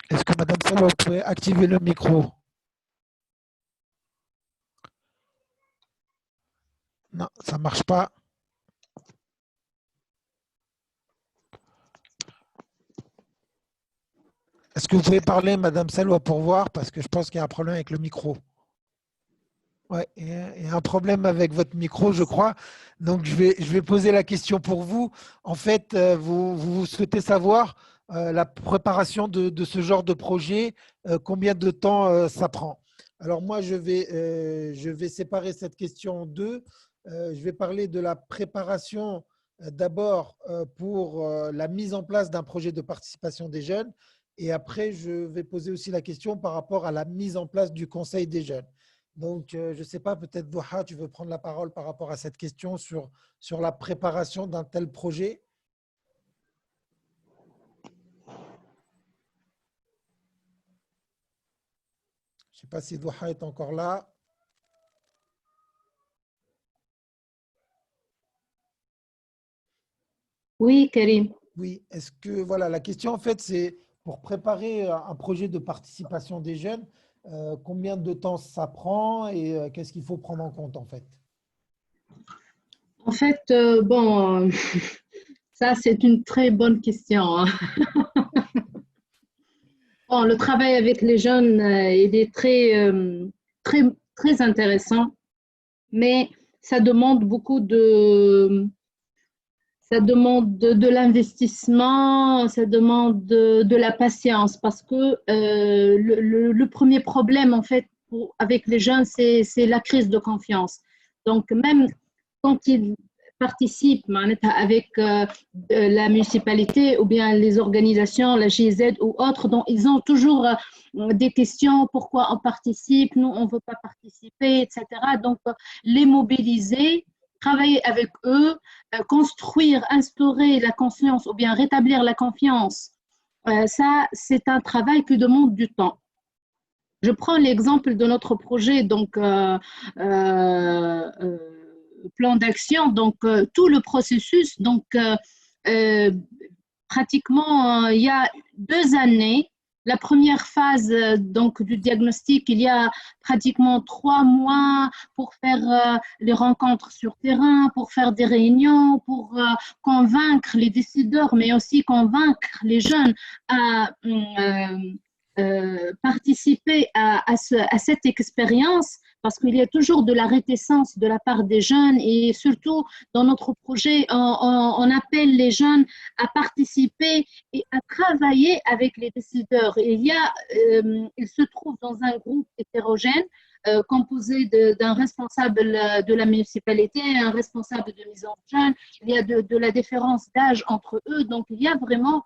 S2: Est-ce que Madame Salwa, vous pouvez activer le micro? Non, ça ne marche pas. Est-ce que vous pouvez parler, Madame Salwa, pour voir? Parce que je pense qu'il y a un problème avec le micro. Oui, il y a un problème avec votre micro, je crois. Donc, je vais poser la question pour vous. En fait, vous souhaitez savoir la préparation de ce genre de projet, combien de temps ça prend? Alors, moi, je vais séparer cette question en deux. Je vais parler de la préparation d'abord pour la mise en place d'un projet de participation des jeunes. Et après, je vais poser aussi la question par rapport à la mise en place du Conseil des jeunes. Donc, je ne sais pas, peut-être, Douha, tu veux prendre la parole par rapport à cette question sur la préparation d'un tel projet? Je ne sais pas si Douha est encore là.
S4: Oui, Karim.
S2: Oui, est-ce que, voilà, la question, en fait, c'est pour préparer un projet de participation des jeunes, combien de temps ça prend et qu'est-ce qu'il faut prendre en compte, en fait?
S4: En fait, bon, ça, c'est une très bonne question, hein. Bon, le travail avec les jeunes, il est très intéressant, mais ça demande beaucoup ça demande de l'investissement, ça demande de la patience, parce que le premier problème, en fait, avec les jeunes, c'est la crise de confiance. Donc, même quand ils participent avec la municipalité ou bien les organisations, la GIZ ou autres, donc ils ont toujours des questions, pourquoi on participe, nous on ne veut pas participer, etc. Donc les mobiliser, travailler avec eux, construire, instaurer la confiance ou bien rétablir la confiance, ça c'est un travail qui demande du temps. Je prends l'exemple de notre projet, donc plan d'action, donc tout le processus, donc pratiquement il y a 2 années. La première phase donc du diagnostic, il y a pratiquement 3 mois pour faire les rencontres sur terrain, pour faire des réunions, pour convaincre les décideurs, mais aussi convaincre les jeunes à participer à cette expérience, parce qu'il y a toujours de la réticence de la part des jeunes et surtout dans notre projet, on appelle les jeunes à participer et à travailler avec les décideurs. Ils se trouvent dans un groupe hétérogène composé d'un responsable de la municipalité, un responsable de mise en jeunes. Il y a de la différence d'âge entre eux, donc il y a vraiment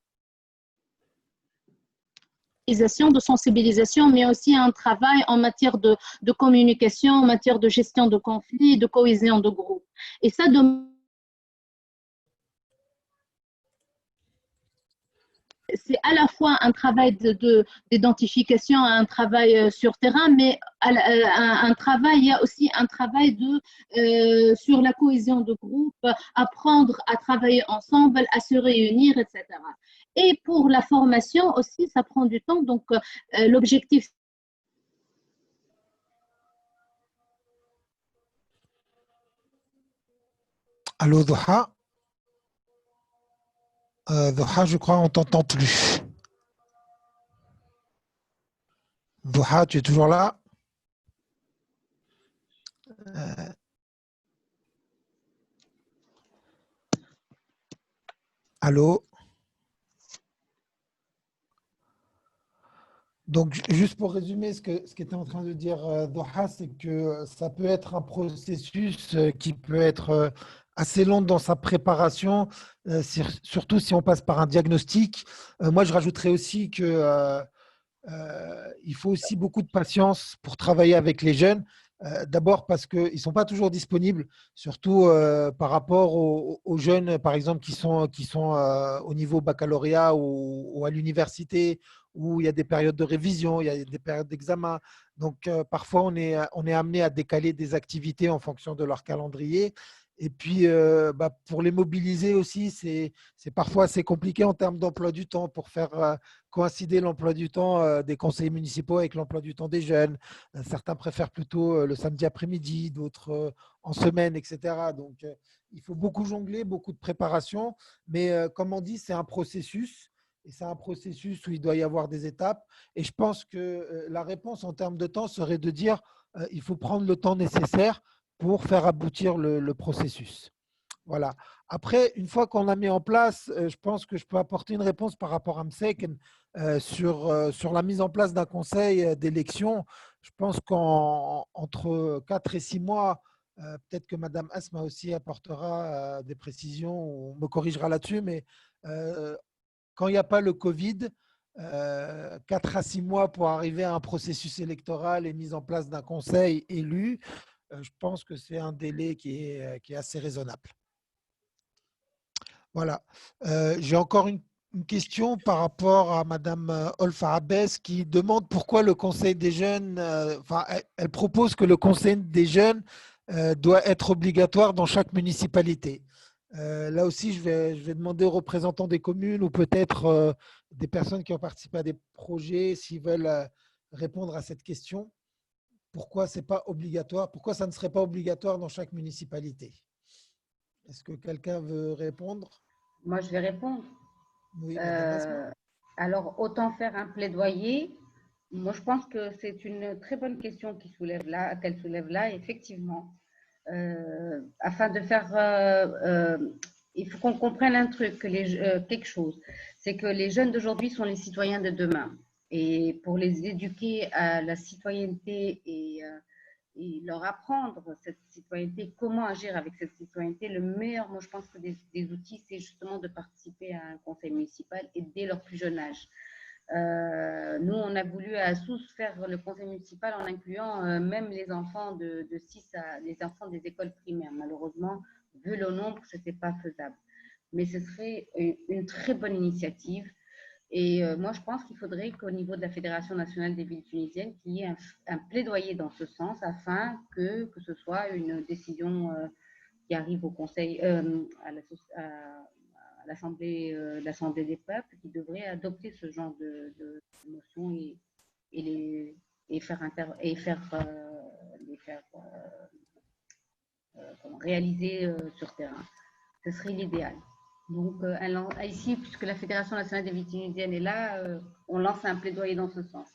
S4: de sensibilisation, mais aussi un travail en matière de communication, en matière de gestion de conflits, de cohésion de groupe. Et ça c'est à la fois un travail d'identification, un travail sur terrain, mais un travail, il y a aussi un travail sur la cohésion de groupe, apprendre à travailler ensemble, à se réunir, etc. Et pour la formation aussi, ça prend du temps. Donc, l'objectif.
S2: Allô, Doha? Doha, je crois, on ne t'entend plus. Doha, tu es toujours là? Allô? Donc, juste pour résumer ce qu'était en train de dire Doha, c'est que ça peut être un processus qui peut être assez long dans sa préparation, surtout si on passe par un diagnostic. Moi, je rajouterais aussi que il faut aussi beaucoup de patience pour travailler avec les jeunes. D'abord parce qu'ils ne sont pas toujours disponibles, surtout par rapport aux jeunes, par exemple, qui sont au niveau baccalauréat ou à l'université, où il y a des périodes de révision, il y a des périodes d'examen. Donc, parfois, on est amené à décaler des activités en fonction de leur calendrier. Et puis, pour les mobiliser aussi, c'est parfois assez compliqué en termes d'emploi du temps pour faire coïncider l'emploi du temps des conseillers municipaux avec l'emploi du temps des jeunes. Certains préfèrent plutôt le samedi après-midi, d'autres en semaine, etc. Donc, il faut beaucoup jongler, beaucoup de préparation. Mais comme on dit, c'est un processus. Et c'est un processus où il doit y avoir des étapes. Et je pense que la réponse en termes de temps serait de dire il faut prendre le temps nécessaire pour faire aboutir le processus. Voilà. Après, une fois qu'on a mis en place, je pense que je peux apporter une réponse par rapport à Msek sur la mise en place d'un conseil d'élection. Je pense qu'entre 4 et 6 mois, peut-être que Madame Asma aussi apportera des précisions ou me corrigera là-dessus, mais quand il n'y a pas le Covid, 4 à 6 mois pour arriver à un processus électoral et mise en place d'un conseil élu, je pense que c'est un délai qui est assez raisonnable. Voilà. J'ai encore une question par rapport à Madame Olfa Abès qui demande pourquoi le Conseil des jeunes, elle propose que le Conseil des jeunes doit être obligatoire dans chaque municipalité. Là aussi, je vais demander aux représentants des communes ou peut-être des personnes qui ont participé à des projets s'ils veulent répondre à cette question. Pourquoi c'est pas obligatoire? Pourquoi ça ne serait pas obligatoire dans chaque municipalité? Est-ce que quelqu'un veut répondre?
S8: Moi, je vais répondre.
S2: Oui, Madame Asma.
S8: Alors, autant faire un plaidoyer. Moi, je pense que c'est une très bonne question qu'elle soulève là, effectivement. Afin de faire, il faut qu'on comprenne un truc, quelque chose, c'est que les jeunes d'aujourd'hui sont les citoyens de demain. Et pour les éduquer à la citoyenneté et leur apprendre cette citoyenneté, comment agir avec cette citoyenneté, le meilleur, moi je pense que des outils, c'est justement de participer à un conseil municipal et dès leur plus jeune âge. Nous, on a voulu à Sousse faire le conseil municipal en incluant même les enfants de 6 à les enfants des écoles primaires. Malheureusement, vu le nombre, ce n'était pas faisable. Mais ce serait une très bonne initiative. Et moi, je pense qu'il faudrait qu'au niveau de la Fédération nationale des villes tunisiennes, qu'il y ait un plaidoyer dans ce sens afin que ce soit une décision qui arrive au Conseil, à l'Assemblée des peuples, qui devrait adopter ce genre de motion et les faire réaliser sur terrain. Ce serait l'idéal. Donc, ici, puisque la Fédération nationale des villes tunisiennes est là, on lance un plaidoyer dans ce sens.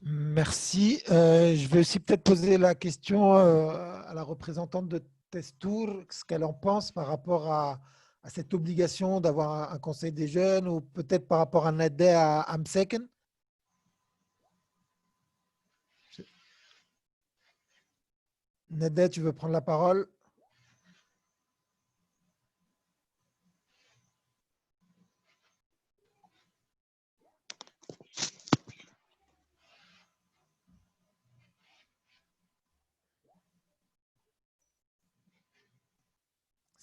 S2: Merci. Je vais aussi peut-être poser la question à la représentante de Testour, ce qu'elle en pense par rapport à cette obligation d'avoir un conseil des jeunes ou peut-être par rapport à Nadé à Amseken. Nadé, tu veux prendre la parole?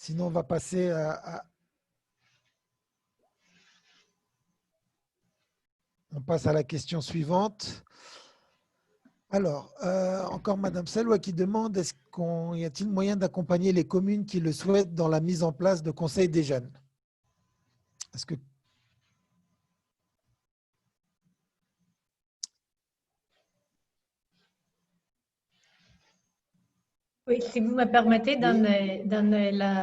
S2: Sinon, on va passer on passe à la question suivante. Alors, encore Madame Salwa qui demande, y a-t-il moyen d'accompagner les communes qui le souhaitent dans la mise en place de conseils des jeunes? Est-ce que
S1: Oui, si vous me permettez, dans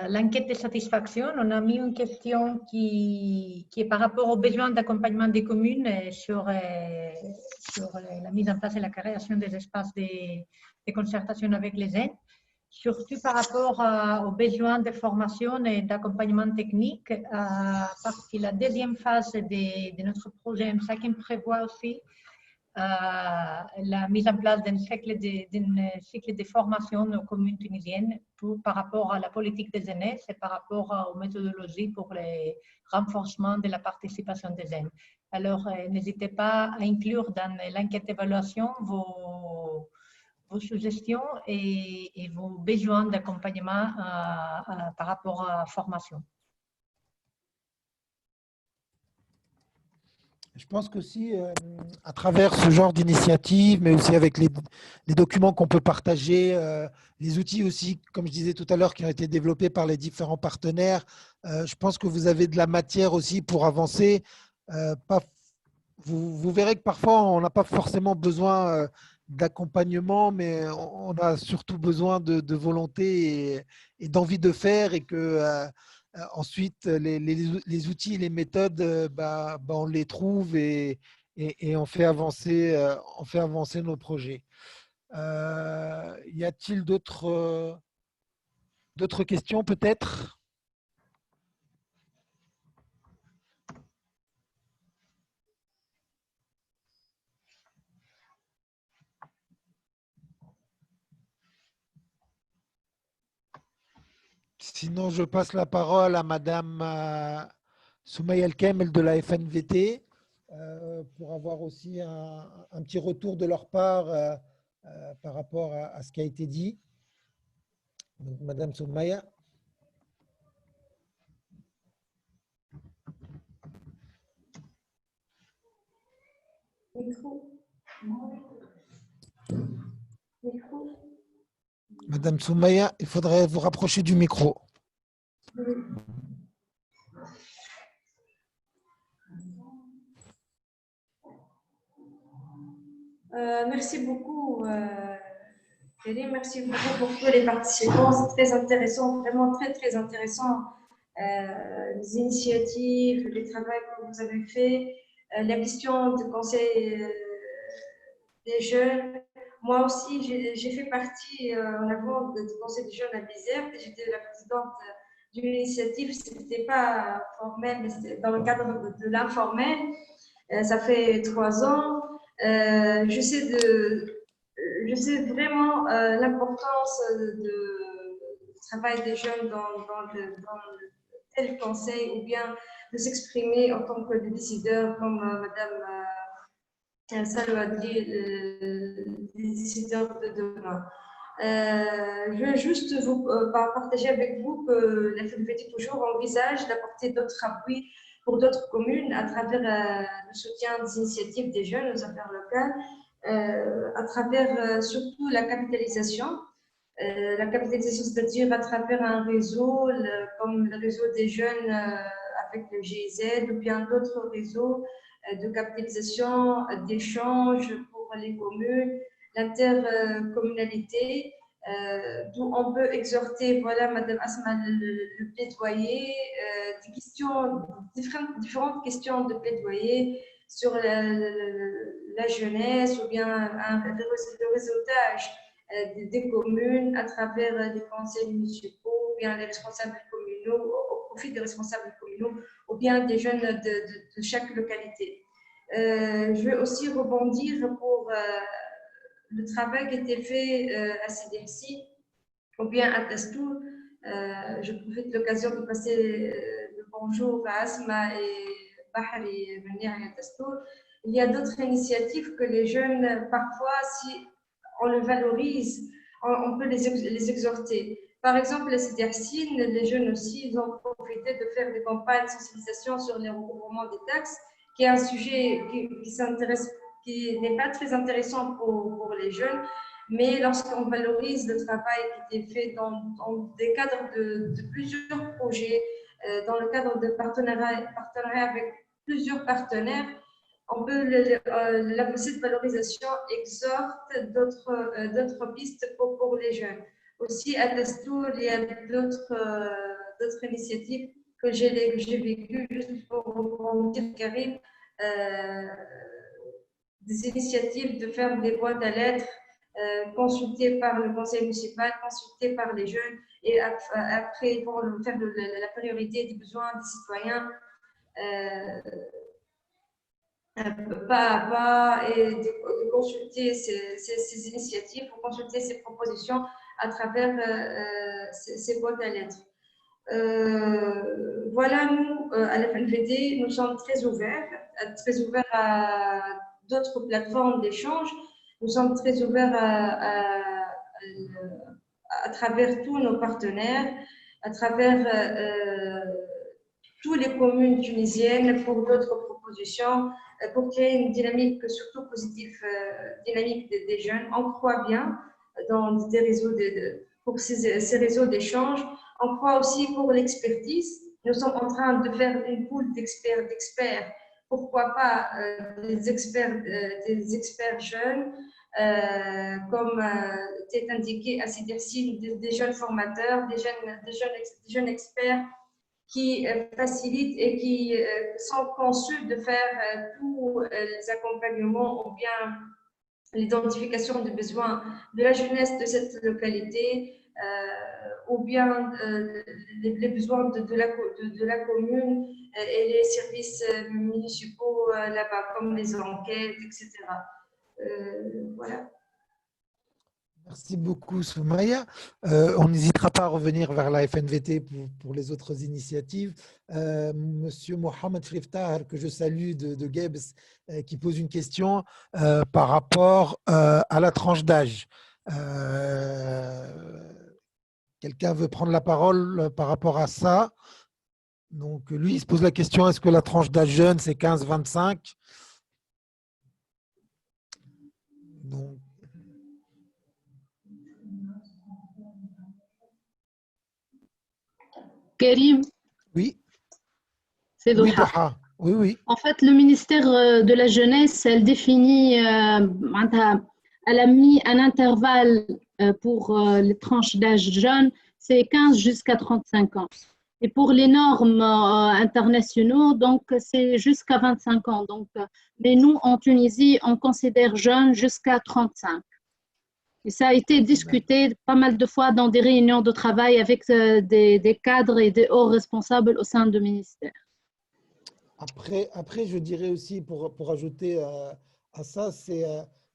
S1: l'enquête de satisfaction, on a mis une question qui est par rapport aux besoins d'accompagnement des communes sur la mise en place et la création des espaces de concertation avec les jeunes, surtout par rapport aux besoins de formation et d'accompagnement technique, parce que la deuxième phase de notre projet M5 prévoit aussi la mise en place d'un cycle de formation aux communes tunisiennes par rapport à la politique des jeunesse et par rapport aux méthodologies pour le renforcement de la participation des jeunes. Alors, n'hésitez pas à inclure dans l'enquête d'évaluation vos suggestions et vos besoins d'accompagnement par rapport à la formation.
S2: Je pense qu'aussi, à travers ce genre d'initiative, mais aussi avec les documents qu'on peut partager, les outils aussi, comme je disais tout à l'heure, qui ont été développés par les différents partenaires, je pense que vous avez de la matière aussi pour avancer. Vous verrez que parfois, on n'a pas forcément besoin d'accompagnement, mais on a surtout besoin de volonté et d'envie de faire, et que ensuite, les outils, les méthodes, on les trouve et on fait avancer nos projets. Y a-t-il d'autres questions peut-être? Sinon, je passe la parole à Madame Soumaïa El-Kemel de la FNVT pour avoir aussi un petit retour de leur part par rapport à ce qui a été dit. Donc, Madame Soumaïa.
S3: Micro. Micro.
S2: Madame Soumaïa, il faudrait vous rapprocher du micro.
S3: Merci beaucoup, Kelly. Merci beaucoup pour tous les participants. C'est très intéressant, vraiment très, très intéressant. Les initiatives, les travaux que vous avez fait, la question du conseil des jeunes. Moi aussi, j'ai fait partie en avant du conseil des jeunes à Bizerte. J'étais la présidente d'une initiative. Ce n'était pas formel, mais c'était dans le cadre de l'informel. Ça fait 3 ans. Je sais vraiment l'importance du travail des jeunes dans tel conseil, ou bien de s'exprimer en tant que décideur, comme Madame Salwa a dit, les décideurs de demain. Je veux juste vous partager avec vous que la FNVT toujours envisage d'apporter d'autres appuis pour d'autres communes à travers le soutien des initiatives des jeunes aux affaires locales, à travers surtout la capitalisation. La capitalisation, c'est-à-dire à travers un réseau comme le réseau des jeunes avec le GIZ, ou bien d'autres réseaux de capitalisation, d'échange pour les communes, l'intercommunalité, d'où on peut exhorter, voilà, Madame Asma, le plaidoyer, des questions, différentes questions de plaidoyer sur la jeunesse, ou bien le réseautage des communes à travers les conseils municipaux, ou bien les responsables communaux, au profit des responsables communaux, ou bien des jeunes de chaque localité. Je vais aussi rebondir pour le travail qui a été fait à CDMC, ou bien à Tastour. Je profite de l'occasion de passer le bonjour à Asma et Bahri venir à Tastour. Il y a d'autres initiatives que les jeunes, parfois, si on le valorise, on peut les exhorter. Par exemple, ces Yassine, les jeunes aussi, ils ont profité de faire des campagnes de sensibilisation sur les recouvrements des taxes, qui est un sujet qui n'est pas très intéressant pour les jeunes, mais lorsqu'on valorise le travail qui est fait dans des cadres de plusieurs projets, dans le cadre de partenariats avec plusieurs partenaires, on peut cette valorisation exhorte d'autres pistes pour les jeunes. Aussi, à Testour, il y a d'autres initiatives que j'ai vécues, juste pour dire, Karim, des initiatives de faire des boîtes à lettres consultées par le conseil municipal, consultées par les jeunes, et après, ils vont faire la priorité des besoins des citoyens. Pas à pas, et de consulter ces initiatives, ou consulter ces propositions à travers ces boîtes à lettres. Voilà, nous, à la FNVD, nous sommes très ouverts à d'autres plateformes d'échange. Nous sommes très ouverts à travers tous nos partenaires, à travers toutes les communes tunisiennes pour d'autres propositions, pour créer une dynamique surtout positive, dynamique des jeunes. On croit bien dans des réseaux pour ces réseaux d'échange. On croit aussi pour l'expertise. Nous sommes en train de faire une pool d'experts. Pourquoi pas des experts jeunes, comme c'est indiqué à CIDERCI, des jeunes formateurs, des jeunes experts qui facilitent et qui sont conçus de faire tous les accompagnements ou bien l'identification des besoins de la jeunesse de cette localité, ou bien les besoins de la commune et les services municipaux là-bas, comme les enquêtes, etc. Voilà.
S2: Merci beaucoup, Soumaya. On n'hésitera pas à revenir vers la FNVT pour les autres initiatives. Monsieur Mohamed Friftah, que je salue de Gebs, qui pose une question par rapport à la tranche d'âge. Quelqu'un veut prendre la parole par rapport à ça? Donc, lui, il se pose la question, est-ce que la tranche d'âge jeune, c'est 15-25? Donc,
S4: Karim,
S2: oui.
S4: C'est
S2: Oui,
S4: Doha.
S2: Doha. Oui, oui.
S4: En fait, le ministère de la Jeunesse, elle définit, elle a mis un intervalle pour les tranches d'âge jeunes, c'est 15 jusqu'à 35 ans. Et pour les normes internationaux, donc c'est jusqu'à 25 ans. Donc, mais nous, en Tunisie, on considère jeune jusqu'à 35. Et ça a été discuté pas mal de fois dans des réunions de travail avec des cadres et des hauts responsables au sein du ministère.
S2: Après, je dirais aussi, pour ajouter à ça, c'est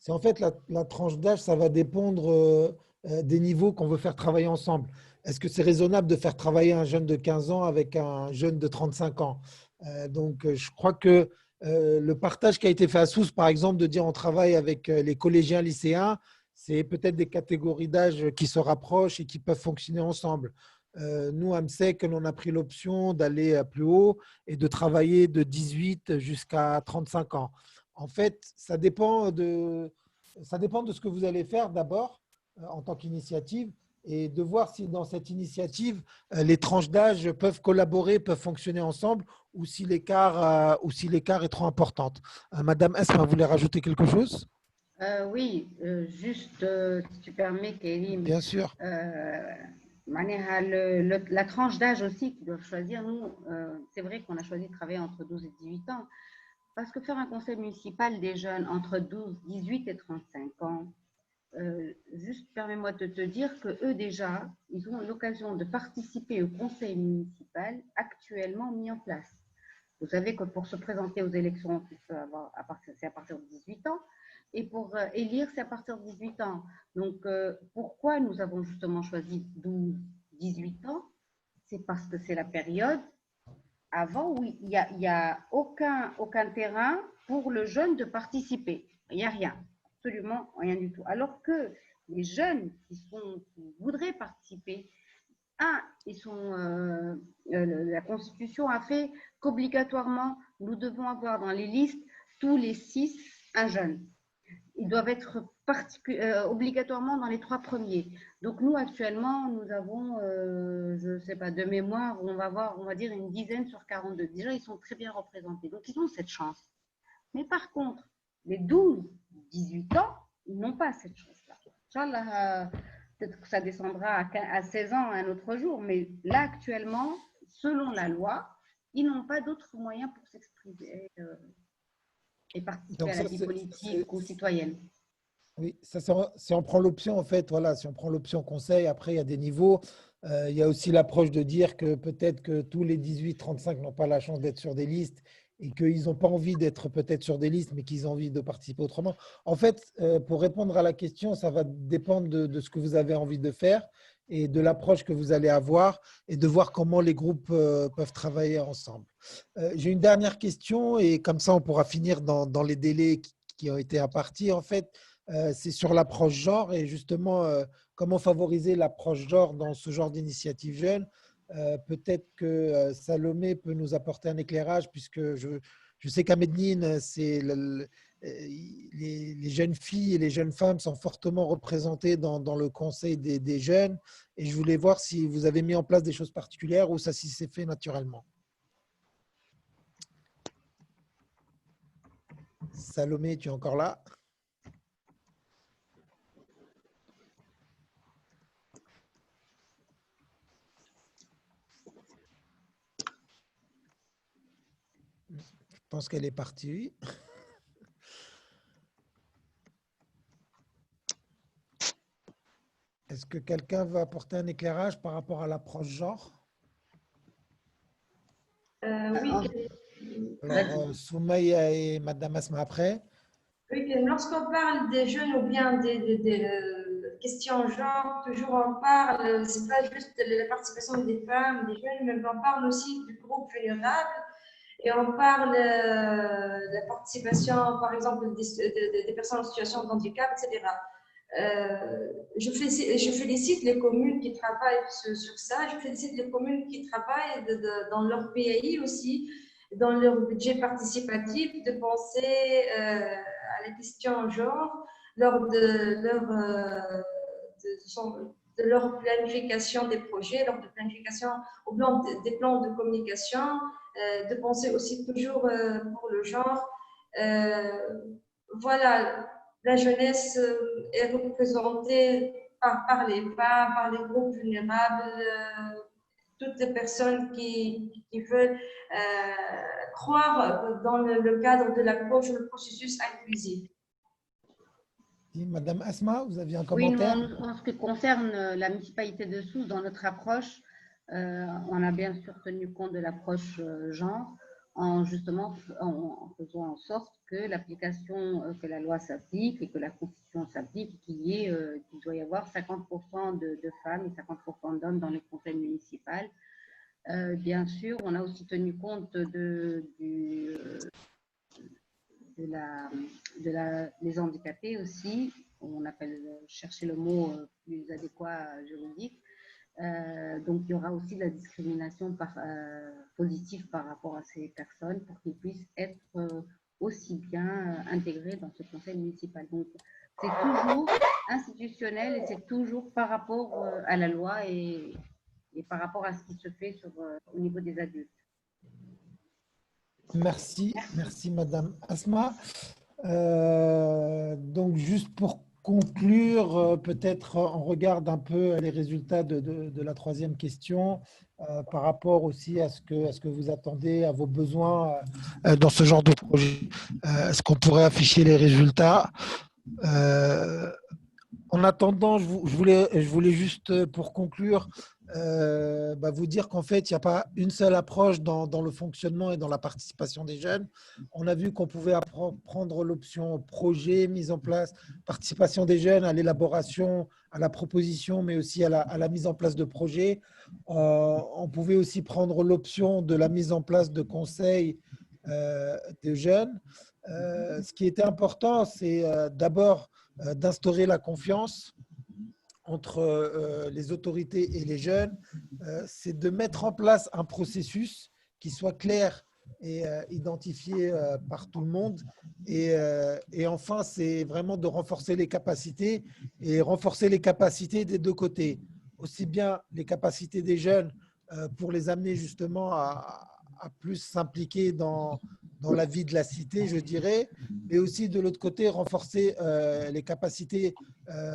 S2: en fait la tranche d'âge, ça va dépendre des niveaux qu'on veut faire travailler ensemble. Est-ce que c'est raisonnable de faire travailler un jeune de 15 ans avec un jeune de 35 ans? Donc, je crois que le partage qui a été fait à Sousse, par exemple, de dire on travaille avec les collégiens, lycéens, c'est peut-être des catégories d'âge qui se rapprochent et qui peuvent fonctionner ensemble. Nous, à AMSEC, on a pris l'option d'aller plus haut et de travailler de 18 jusqu'à 35 ans. En fait, ça dépend de ce que vous allez faire d'abord en tant qu'initiative et de voir si dans cette initiative, les tranches d'âge peuvent collaborer, peuvent fonctionner ensemble ou si l'écart est trop important. Madame Esma, vous voulez rajouter quelque chose?
S8: Oui, juste, si tu permets, Kélim.
S2: Bien sûr.
S8: La tranche d'âge aussi qu'ils doivent choisir, nous, c'est vrai qu'on a choisi de travailler entre 12 et 18 ans, parce que faire un conseil municipal des jeunes entre 12, 18 et 35 ans, juste permets-moi de te dire qu'eux déjà, ils ont l'occasion de participer au conseil municipal actuellement mis en place. Vous savez que pour se présenter aux élections, c'est à partir de 18 ans, et pour élire, c'est à partir de 18 ans. Donc, pourquoi nous avons justement choisi 12-18 ans? C'est parce que c'est la période avant où il n'y a aucun terrain pour le jeune de participer. Il n'y a rien, absolument rien du tout. Alors que les jeunes qui voudraient participer, la Constitution a fait qu'obligatoirement, nous devons avoir dans les listes tous les 6 un jeune. Ils doivent être obligatoirement dans les 3 premiers. Donc nous, actuellement, nous avons, je ne sais pas, de mémoire, on va dire une dizaine sur 42. Déjà, ils sont très bien représentés. Donc, ils ont cette chance. Mais par contre, les 12-18 ans, ils n'ont pas cette chance-là. Inch'Allah, peut-être que ça descendra à 16 ans un autre jour. Mais là, actuellement, selon la loi, ils n'ont pas d'autres moyens pour s'exprimer et participer
S2: Donc
S8: à la vie politique ou citoyenne.
S2: Oui, ça, si on prend l'option, en fait, voilà, si on prend l'option conseil, après, il y a des niveaux. Il y a aussi l'approche de dire que peut-être que tous les 18-35 n'ont pas la chance d'être sur des listes et qu'ils n'ont pas envie d'être peut-être sur des listes, mais qu'ils ont envie de participer autrement. En fait, pour répondre à la question, ça va dépendre de ce que vous avez envie de faire et de l'approche que vous allez avoir et de voir comment les groupes peuvent travailler ensemble. J'ai une dernière question et comme ça, on pourra finir dans les délais qui ont été impartis. En fait, c'est sur l'approche genre et justement, comment favoriser l'approche genre dans ce genre d'initiative jeune. Peut-être que Salomé peut nous apporter un éclairage puisque je sais qu'à Medellín, les jeunes filles et les jeunes femmes sont fortement représentées dans le conseil des jeunes et je voulais voir si vous avez mis en place des choses particulières ou ça s'est fait naturellement. Salomé, tu es encore là? Je pense qu'elle est partie. Est-ce que quelqu'un veut apporter un éclairage par rapport à l'approche genre?
S3: Oui.
S2: Alors, Soumaïa et Madame Asma après.
S3: Oui, lorsqu'on parle des jeunes ou bien des questions genre, toujours on parle, c'est pas juste de la participation des femmes, des jeunes, mais on parle aussi du groupe vulnérable et on parle de la participation, par exemple, des personnes en situation de handicap, etc. Je félicite les communes qui travaillent sur ça, je félicite les communes qui travaillent dans leur PAI aussi, dans leur budget participatif, de penser à la question genre lors de leur planification des projets, lors de planification au plan des plans de communication, de penser aussi toujours pour le genre. Voilà, la jeunesse est représentée par les femmes, par les groupes vulnérables, toutes les personnes qui veulent croire dans le cadre de l'approche, le processus inclusif.
S2: Madame Asma, vous aviez un commentaire?
S8: Oui, en ce qui concerne la municipalité de Sousse, dans notre approche, on a bien sûr tenu compte de l'approche genre, en faisant en sorte que l'application, que la loi s'applique et que la Constitution s'applique, qu'il doit y avoir 50% de femmes et 50% d'hommes dans les conseils municipaux. Bien sûr, on a aussi tenu compte des handicapés aussi. On appelle chercher le mot plus adéquat juridique. Donc, il y aura aussi de la discrimination positive par rapport à ces personnes pour qu'ils puissent être aussi bien intégrés dans ce conseil municipal. Donc, c'est toujours institutionnel et c'est toujours par rapport à la loi et par rapport à ce qui se fait au niveau des adultes.
S2: Merci Madame Asma. Donc, juste pour conclure, peut-être on regarde un peu les résultats de la troisième question par rapport aussi à ce que vous attendez, à vos besoins dans ce genre de projet. Est-ce qu'on pourrait afficher les résultats? En attendant, je voulais juste pour conclure vous dire qu'en fait, il n'y a pas une seule approche dans le fonctionnement et dans la participation des jeunes. On a vu qu'on pouvait prendre l'option projet, mise en place, participation des jeunes à l'élaboration, à la proposition, mais aussi à la mise en place de projets. On pouvait aussi prendre l'option de la mise en place de conseils de jeunes. Ce qui était important, c'est d'abord d'instaurer la confiance entre les autorités et les jeunes, c'est de mettre en place un processus qui soit clair et identifié par tout le monde. Et enfin, c'est vraiment de renforcer les capacités et renforcer les capacités des deux côtés. Aussi bien les capacités des jeunes pour les amener justement à plus s'impliquer dans la vie de la cité, je dirais, mais aussi de l'autre côté, renforcer les capacités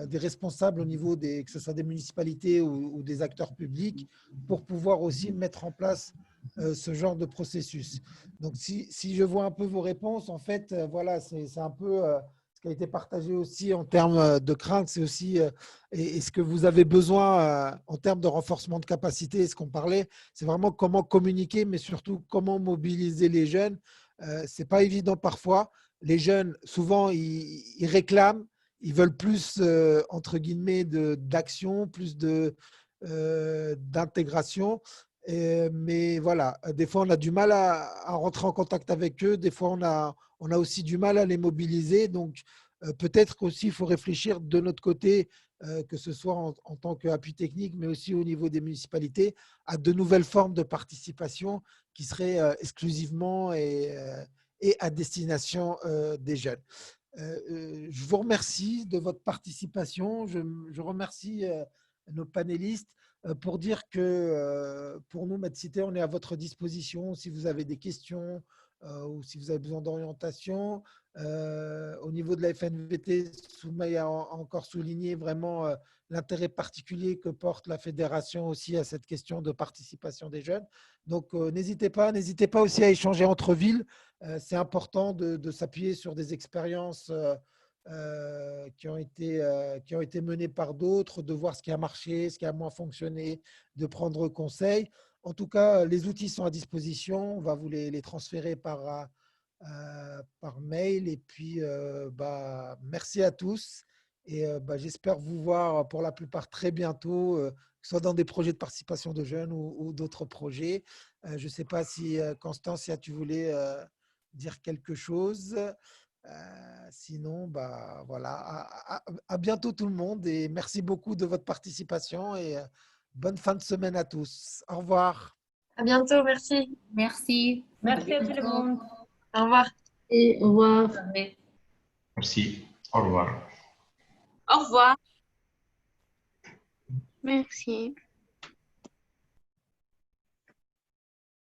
S2: des responsables au niveau que ce soit des municipalités ou des acteurs publics pour pouvoir aussi mettre en place ce genre de processus. Donc, si je vois un peu vos réponses, en fait, voilà, c'est un peu ce qui a été partagé aussi en termes de crainte, c'est aussi est-ce que vous avez besoin en termes de renforcement de capacité, ce qu'on parlait, c'est vraiment comment communiquer, mais surtout comment mobiliser les jeunes. Ce n'est pas évident parfois. Les jeunes, souvent, ils réclament, ils veulent plus, entre guillemets, d'action, plus d'intégration. Mais voilà, des fois, on a du mal à rentrer en contact avec eux. Des fois, on a aussi du mal à les mobiliser. Donc, peut-être qu'aussi, il faut réfléchir de notre côté, que ce soit en tant qu'appui technique, mais aussi au niveau des municipalités, à de nouvelles formes de participation qui seraient exclusivement et à destination des jeunes. Je vous remercie de votre participation. Je remercie nos panélistes pour dire que pour nous, MedCité, on est à votre disposition si vous avez des questions ou si vous avez besoin d'orientation. Au niveau de la FNVT, Soumaï a encore souligné vraiment l'intérêt particulier que porte la fédération aussi à cette question de participation des jeunes. Donc, n'hésitez pas aussi à échanger entre villes. C'est important de s'appuyer sur des expériences qui ont été menées par d'autres, de voir ce qui a marché, ce qui a moins fonctionné, de prendre conseil. En tout cas, les outils sont à disposition. On va vous les transférer par mail. Et puis, merci à tous. Et j'espère vous voir pour la plupart très bientôt, que ce soit dans des projets de participation de jeunes ou d'autres projets. Je ne sais pas si, Constance, tu voulais dire quelque chose. Sinon, voilà, à bientôt tout le monde et merci beaucoup de votre participation et bonne fin de semaine à tous. Au revoir.
S3: À bientôt, merci.
S5: Merci.
S1: Merci à tout le monde.
S3: Au revoir.
S4: Et au revoir.
S11: Merci. Au revoir.
S6: Au revoir.
S12: Merci.